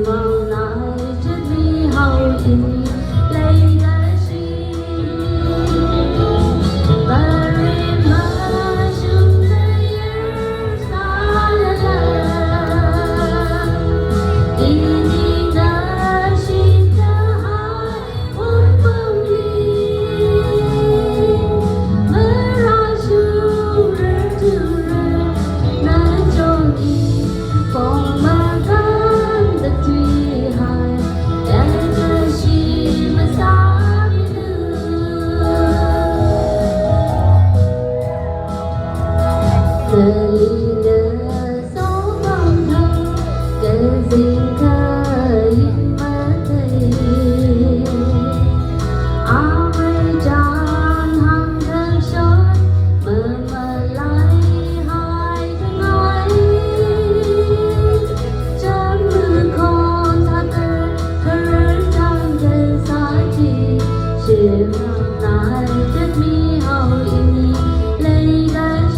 望来这美好的泪的心。Very much of the years以你的心的海，我梦里门让熟人突然难中意，风满干的对海，带着心门撒米路。这里的松芳藤，跟心可以满地。阿妹站行的手，慢慢来海的爱。这门口他的客人唱的撒气，是望来这美好的泪的心。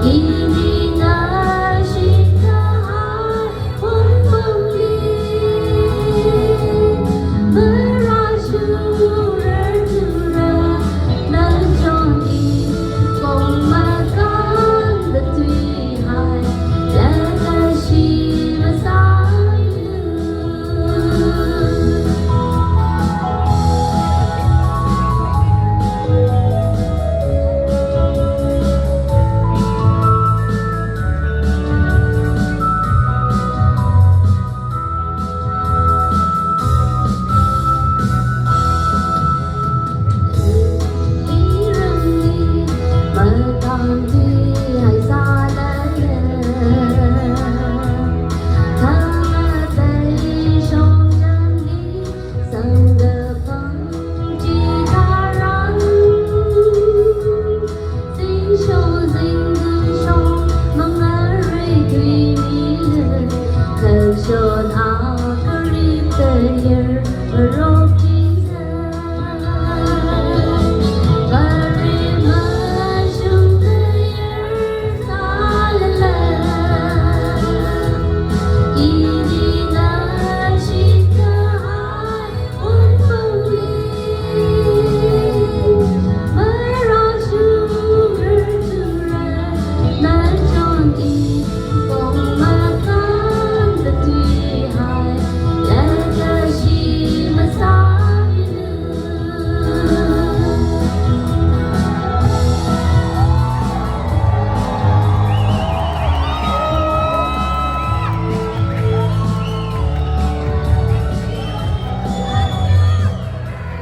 以你那心的海，我梦里门让熟人突然难中意，风满干的对海，带着心门撒路。一人里门当对海撒了人，他们在胸针里三个风吉他人，心胸心的胸梦儿瑞对你人，可说那个里的人儿肉皮的。Very much of the years以你那心的海，我梦里门让熟人突然难中意，风满干的对海，带着心门撒米路。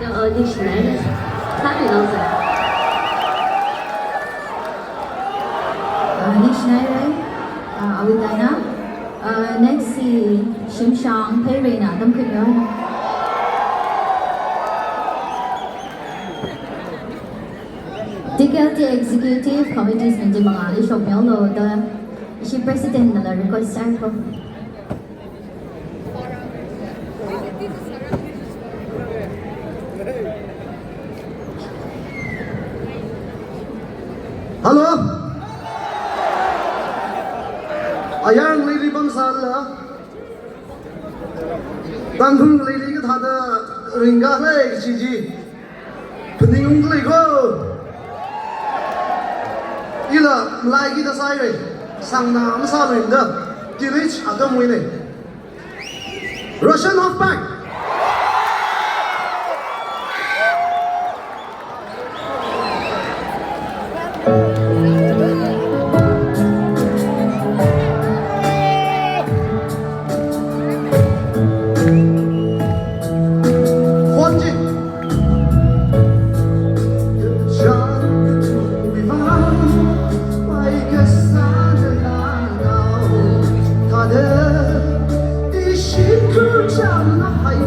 The audition is coming also. Next Schneider, Awitana. Next si Shimshang Perina, Dam Kunyon. DKLT Executive Committees menjadi mengalih shopnya lo, si President nala request saya ko. Hello? Ayang lili bang sala? Tangkung lili ka thada ringa lay chiji. Pening lay ko. Ila lagi da sai re. Sang nam sa rin da. Dirich aga muine. Russian halfback. Hãy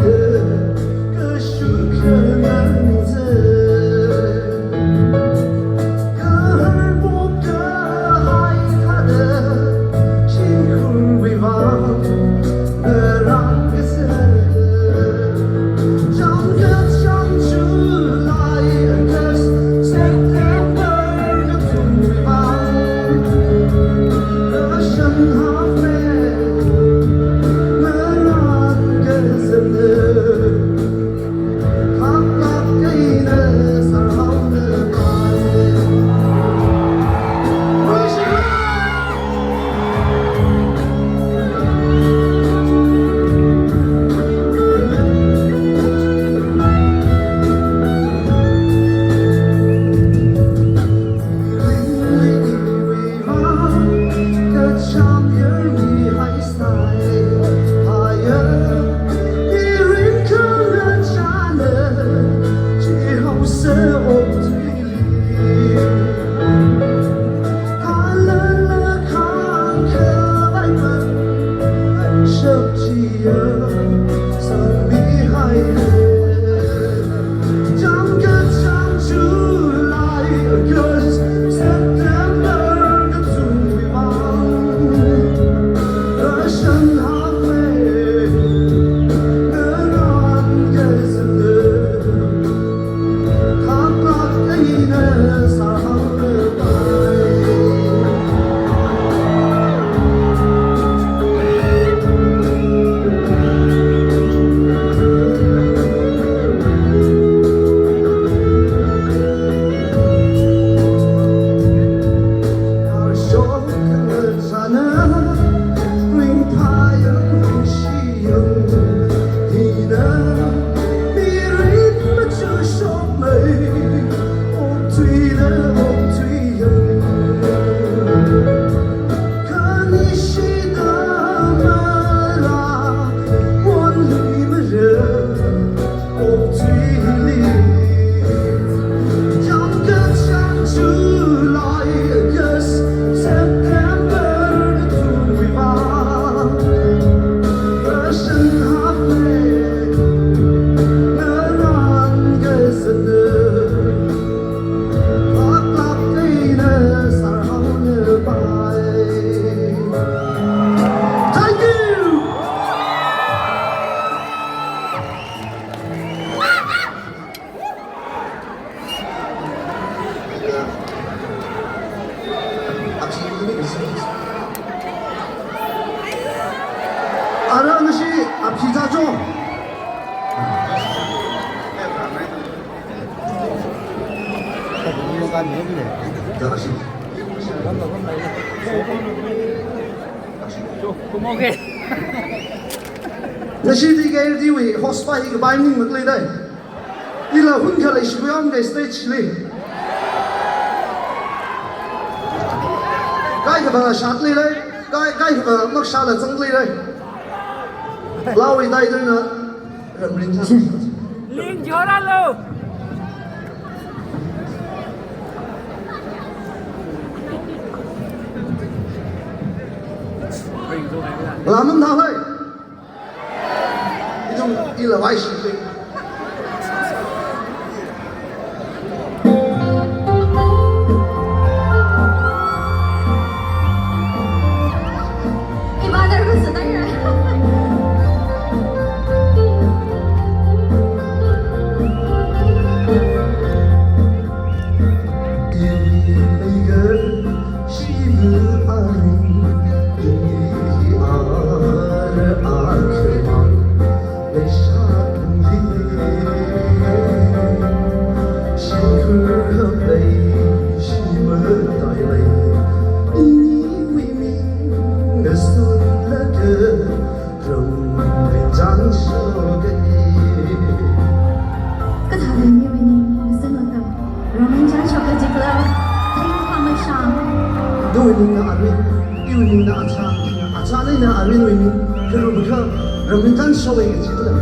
干没的。德行。cũng ok. 那是这个地位 host 一个摆明了的，你来混下来是不要给 stage 里，该个把杀里来，该个把那杀了整里来，老一代的呢，人民上。 Liên chưa ra luôn. làm ơn thao thôi đi trong đi là vai sự tình Ibadah ku sedang. đôi mình là Armin, yêu mình là Acha này là Armin với mình, cái rồi bây giờ rồi mình chẳng so với cái gì đó.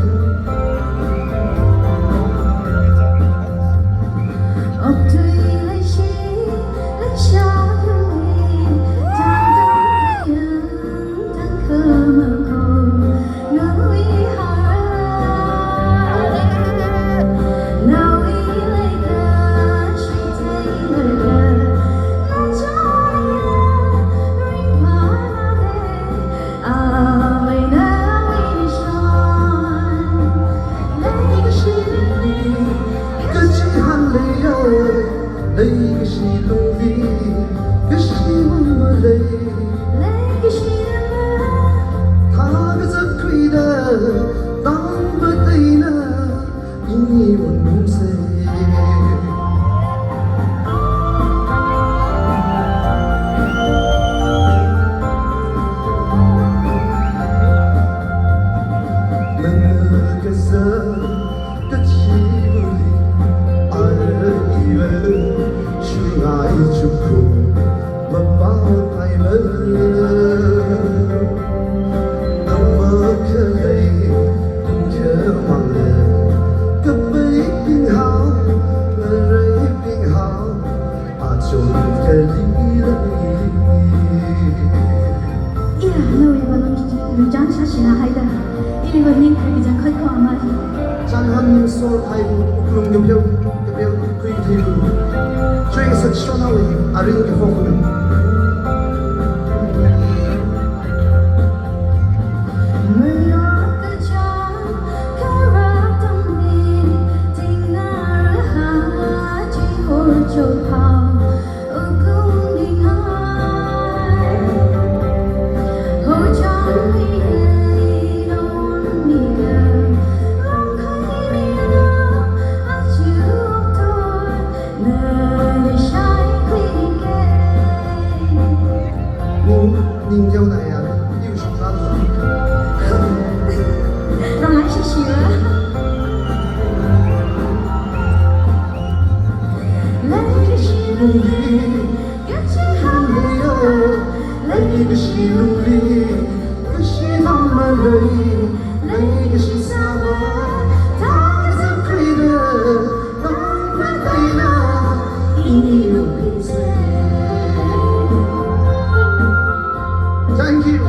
Thank you.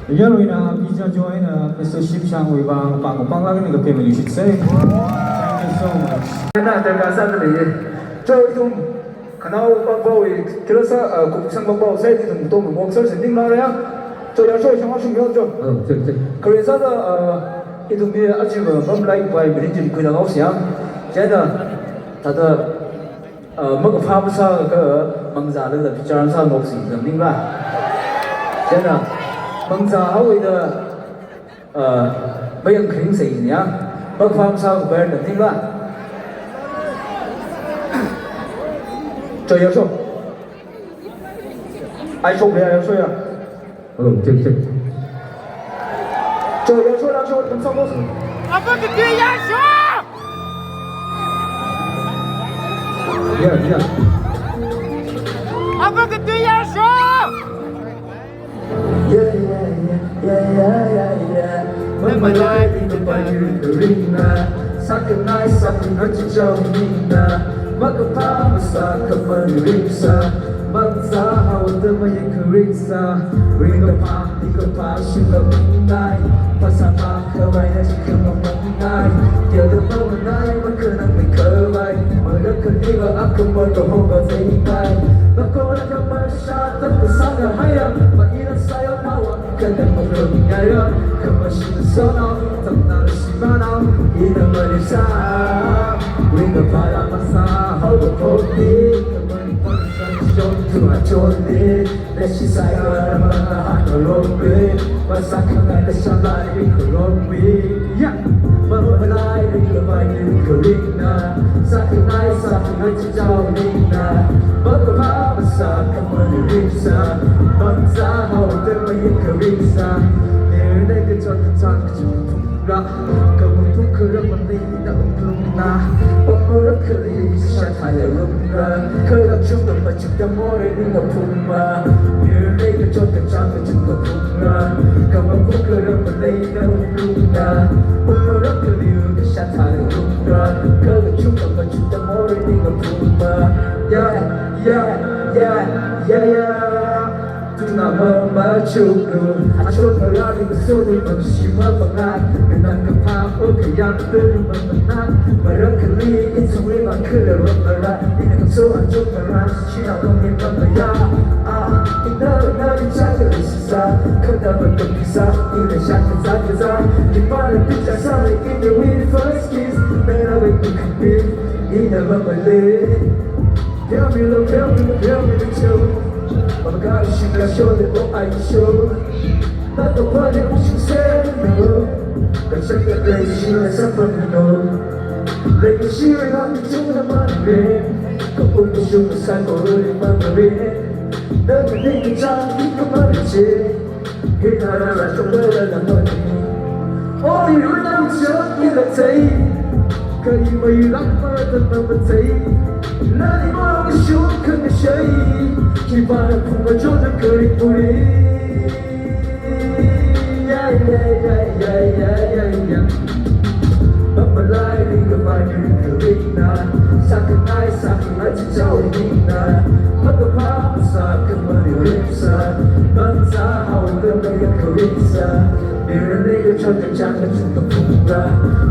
Together in Pizza join Mr. Ship Chang with Bang Bang in the payment you should say. Thank you so much. 那在刚才这里，这一种看到包包为그래서 국상包在这种都我说是定了呀，这要说想法是没有做。对。그래서 이동 뒤에 아주 범라이 바이 브린지 그냥 없이야. 제가 다들 먹어 파부사 그 망자를 비자란사 먹지, 明白？ 제가 망자 하고 있는 mấy ông khinh sĩ nhá bác phong sao về được tin loạn trời ơi sao ai không về ai sao chết trời ơi sao làm sao làm sao Apa ketia so? yeah Apa ketia so? When my life in the fire arena Sakit night, sakit hati jauh mina Maka pamasa kembali riksa Bangsa hawa temanya keriksa Ringa pa, ika pa, syuka mengenai Pasama kawainya jika mengenai Tiada mengenai, maka nak berkerai Mereka kira aku berdoa berzinai Maka nak bersyarat bersama hayam Mengingat saya mawa kena mengenai Kemasih sana, tak nak simana Ina Malaysia Ringa pada masa hawa kopi Kembali pasang Tuhan jolly Nasi saya bermahan Robi Masa kangen kesan lari Robi Memulai Kebai Kerina Sakit naik sakit hati jauh Nina Mengapa besar kembali riksa Bangsa hawa terbaik keriksa Nilai kejauh kejauh kejauh Kamu tu kerap menina untukna Orang kali syaitan rumah Kerap juga macam damore dengan puma Nilai kejauh kejauh kejauh puma Kamu tu kerap menina untukna Orang kali syaitan rumah Kerap juga macam damore dengan puma Tuna memacu Acur berlari ke suri Mensimak pengat Dengan kepala Kayang terima menang Barangkali itu memang kedalam berat Ini kesuan cukuran Cina mungkin membayar Kita dari jaga sisa Kena berkepisah Ini syakit zat-zat Di mana bijak saling ini with first kiss Merah itu kebir Ini membalik Tell me love, tell me the truth Apakah istilah show that what I show Tak tahu pada usia saya no Dan saya tak istilah siapa no Lagi istilah itu nama dia Kau pun bersyukur saya kau boleh memberi Dan meninggi cantik kembali cik Kita rasa coba dalam hati Oh you know just you like say Kau mày lắm mà thật mà mình thấy Là đi bao cái xuống không thể chơi Chỉ và là cùng vào chỗ ta cười vui Bắt mà lại đi gặp ai như cười na Sakit ai chỉ trao đi na Mất gặp phá mà xa cầm mà điều rịp xa Bắn xa hào tương gây gặp cười xa Điều này cho tình trạng là chúng ta phụng ra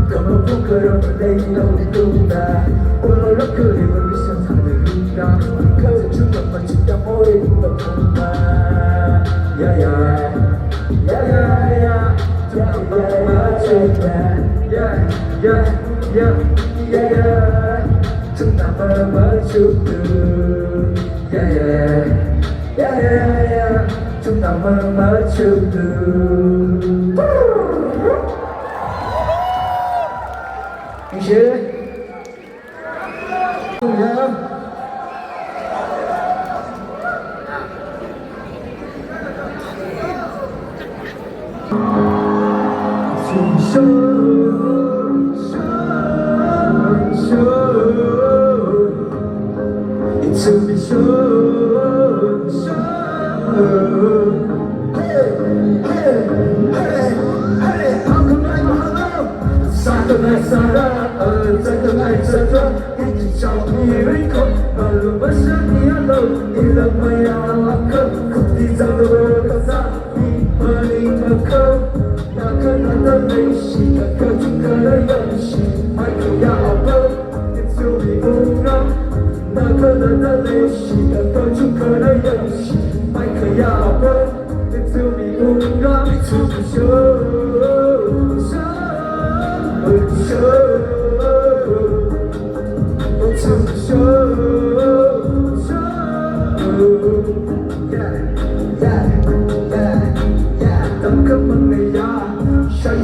Cầm ở phút cơ đâu ở đây đâu đi tung ta Ôi lối lắm cơ thì vẫn biết sao thả để rung ra Khơi là chúng ta mà chúng ta môi cũng là phụng ra Yeah yeah Yeah yeah yeah Chúng ta vẫn mở trên nhà Yeah yeah yeah Yeah yeah Chúng ta vẫn mở chút đường Yeah yeah Yeah yeah yeah Chúng ta vẫn mở chút đường Anh chị Shut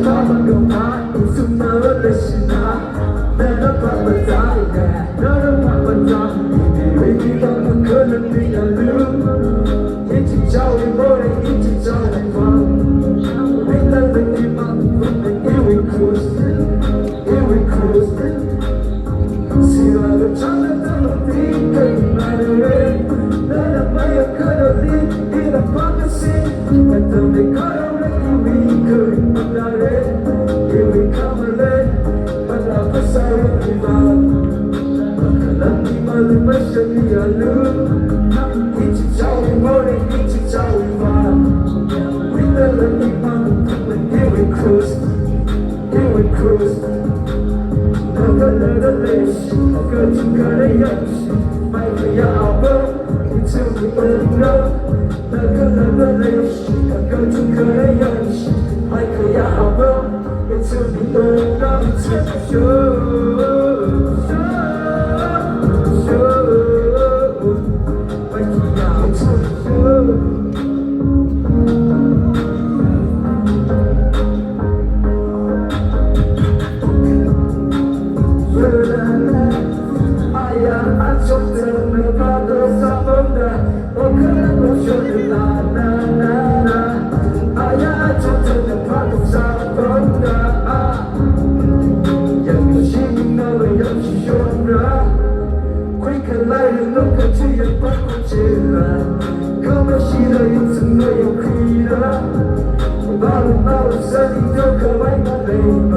可能有些还可以好过，也只能让承受。还可以承受。哎呀，俺就真的怕得上风的，我可能不学的啦啦啦啦。哎呀，就真的怕得上风的啊，ยัง有心那位有气胸的，会看来人都可去也不过去了，可没戏的一次没有亏的，把我身体都可外面累吧，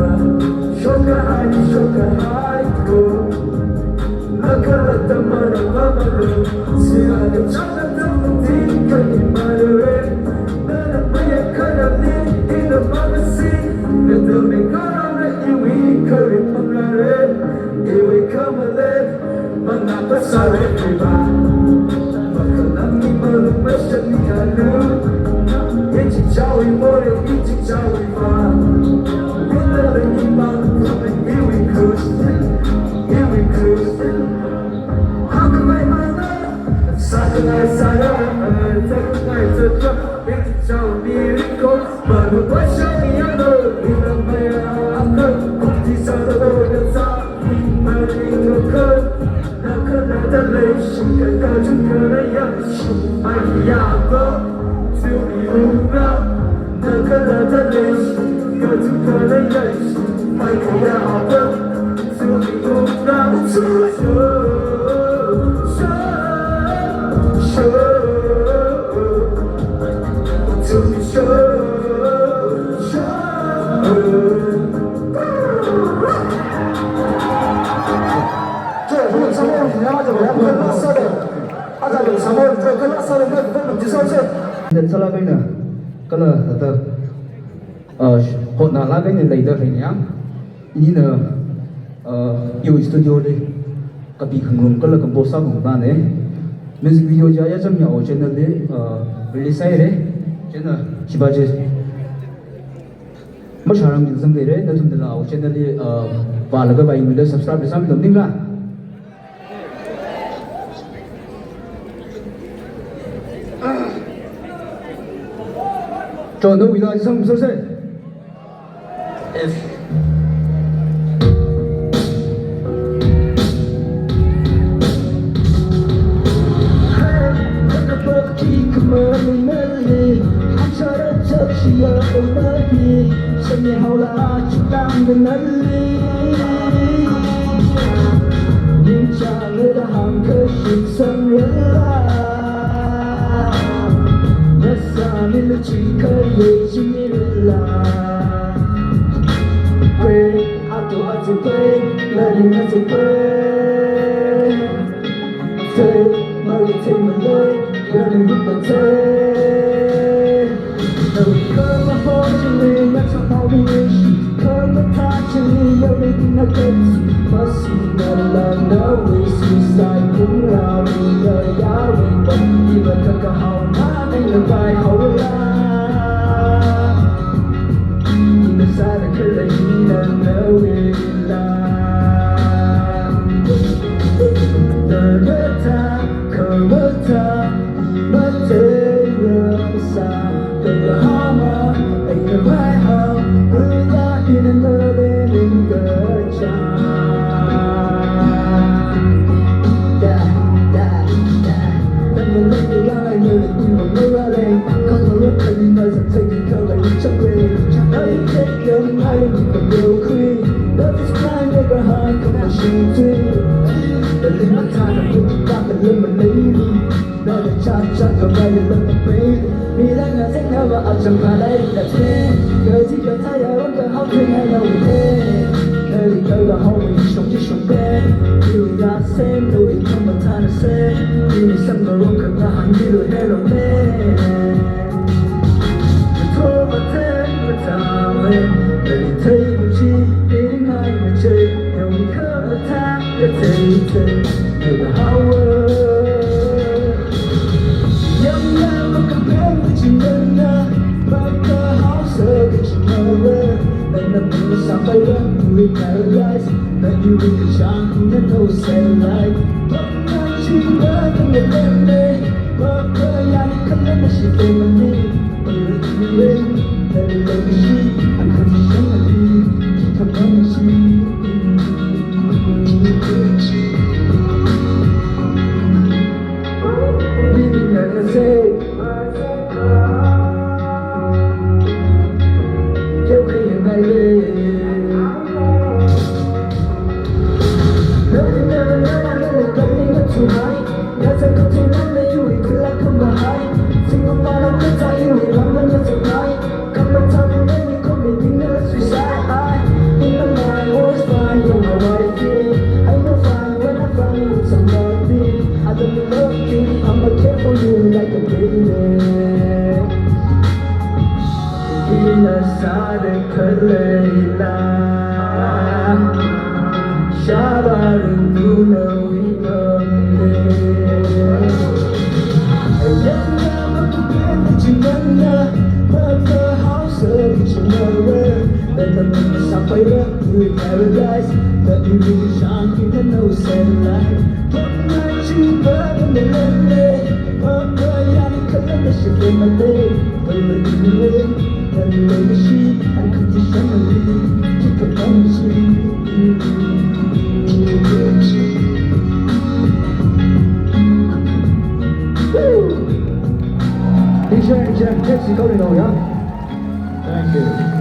说个爱你说个爱过。那个了的马的妈妈路，是那个长得这么低，可你妈的人，那不也可能你的妈妈心，那都没看到的以为可以碰到人，以为可没人，忙那不少人对吧？我可能你们路没生你看路，眼睛交为我的眼睛交为吧，别的人一忙，我们以为可是。Sakanai saya, sakanai sejak yang jauh diriku, baru bersama ada bilang bayar aku, di sana ada tak merindukan, nak kena terlesing kau juga yang ayah aku, curi bunga, nak kena terlesing kau juga yang ayah aku, curi bunga, to be sure. 这我们上面你要怎么样跟拉萨的，阿在有什么这跟拉萨的跟介绍一下。Đến sau là cái nữa, cái là từ hội nào là cái này lấy được hình nhá, như là yêu studio đi, cái bị khung cái là compose của ta này, music video cho ai trong nhà ở channel đi, release đấy, channel chỉ bao giờ mất khả năng mình xem đấy, nên chúng ta là ở channel đi, và là cái bài mình đã subscribe để xem mình đồng ra. Cho nó bị lại xong sao sẽ F chỉ có gì chỉ là quên anh tụi anh chỉ quên lời anh chỉ quên thế mà đi thêm một nơi rồi đừng lúc tận thế đầu cơ mà phố chỉ vì mắt cho tao đi cơ mà tha chỉ vì yêu đi tin nó kết mà xin lần lần đó vì suicide cũng là vì đời giá vì bận đi và thật cả hậu má anh là bài hậu la Sada kalahina na wala Nagata, kamata, imaterasa Kagahama ay nabaham Wala inanaling gacha Nangalang ay nagmamaraling Kalawat kanina sa tingin ka ay chakwe Ay taken ay pagdaw ko'y Dapat kaya nagahan ka masyintin Nalimatan ang putak na lumalili Nagachat-chat ka ba yung lamapin Bilang natin hawa at siyang palay natin Kasi ka tayo ang kahapin ay nawin Nalikaw ka hawin siyong siyong ben Yêu ya xem đôi không mà tha na xem Đi sang mà rong ka nga hàng như hello man Thôi mà thế mà ta lên Để thấy một chi đến hai mà chơi Nhiều mình khá mà tha để thấy thấy Để mà hao Nhắm nhau mà cầm em với chỉ nên na Mà in paradise. That you in the shine, that no satellite. But now she love in the memory. But girl, I come and she came with me. But you in that legacy, unconditionally. She come on, she. Meaning I can say. I'ma care for you like a baby. Inasada kalila Shabarunduna wipamne Ayana makupenda chimana Mata house chimana Betamina sapaya in paradise That you really shine in the no satellite Pagna chiba in the lende Pagna yani kalenda shikimale Pagna that legacy, unconditionally, keep it on DJ Jack, taxi going on, yeah? Thank you.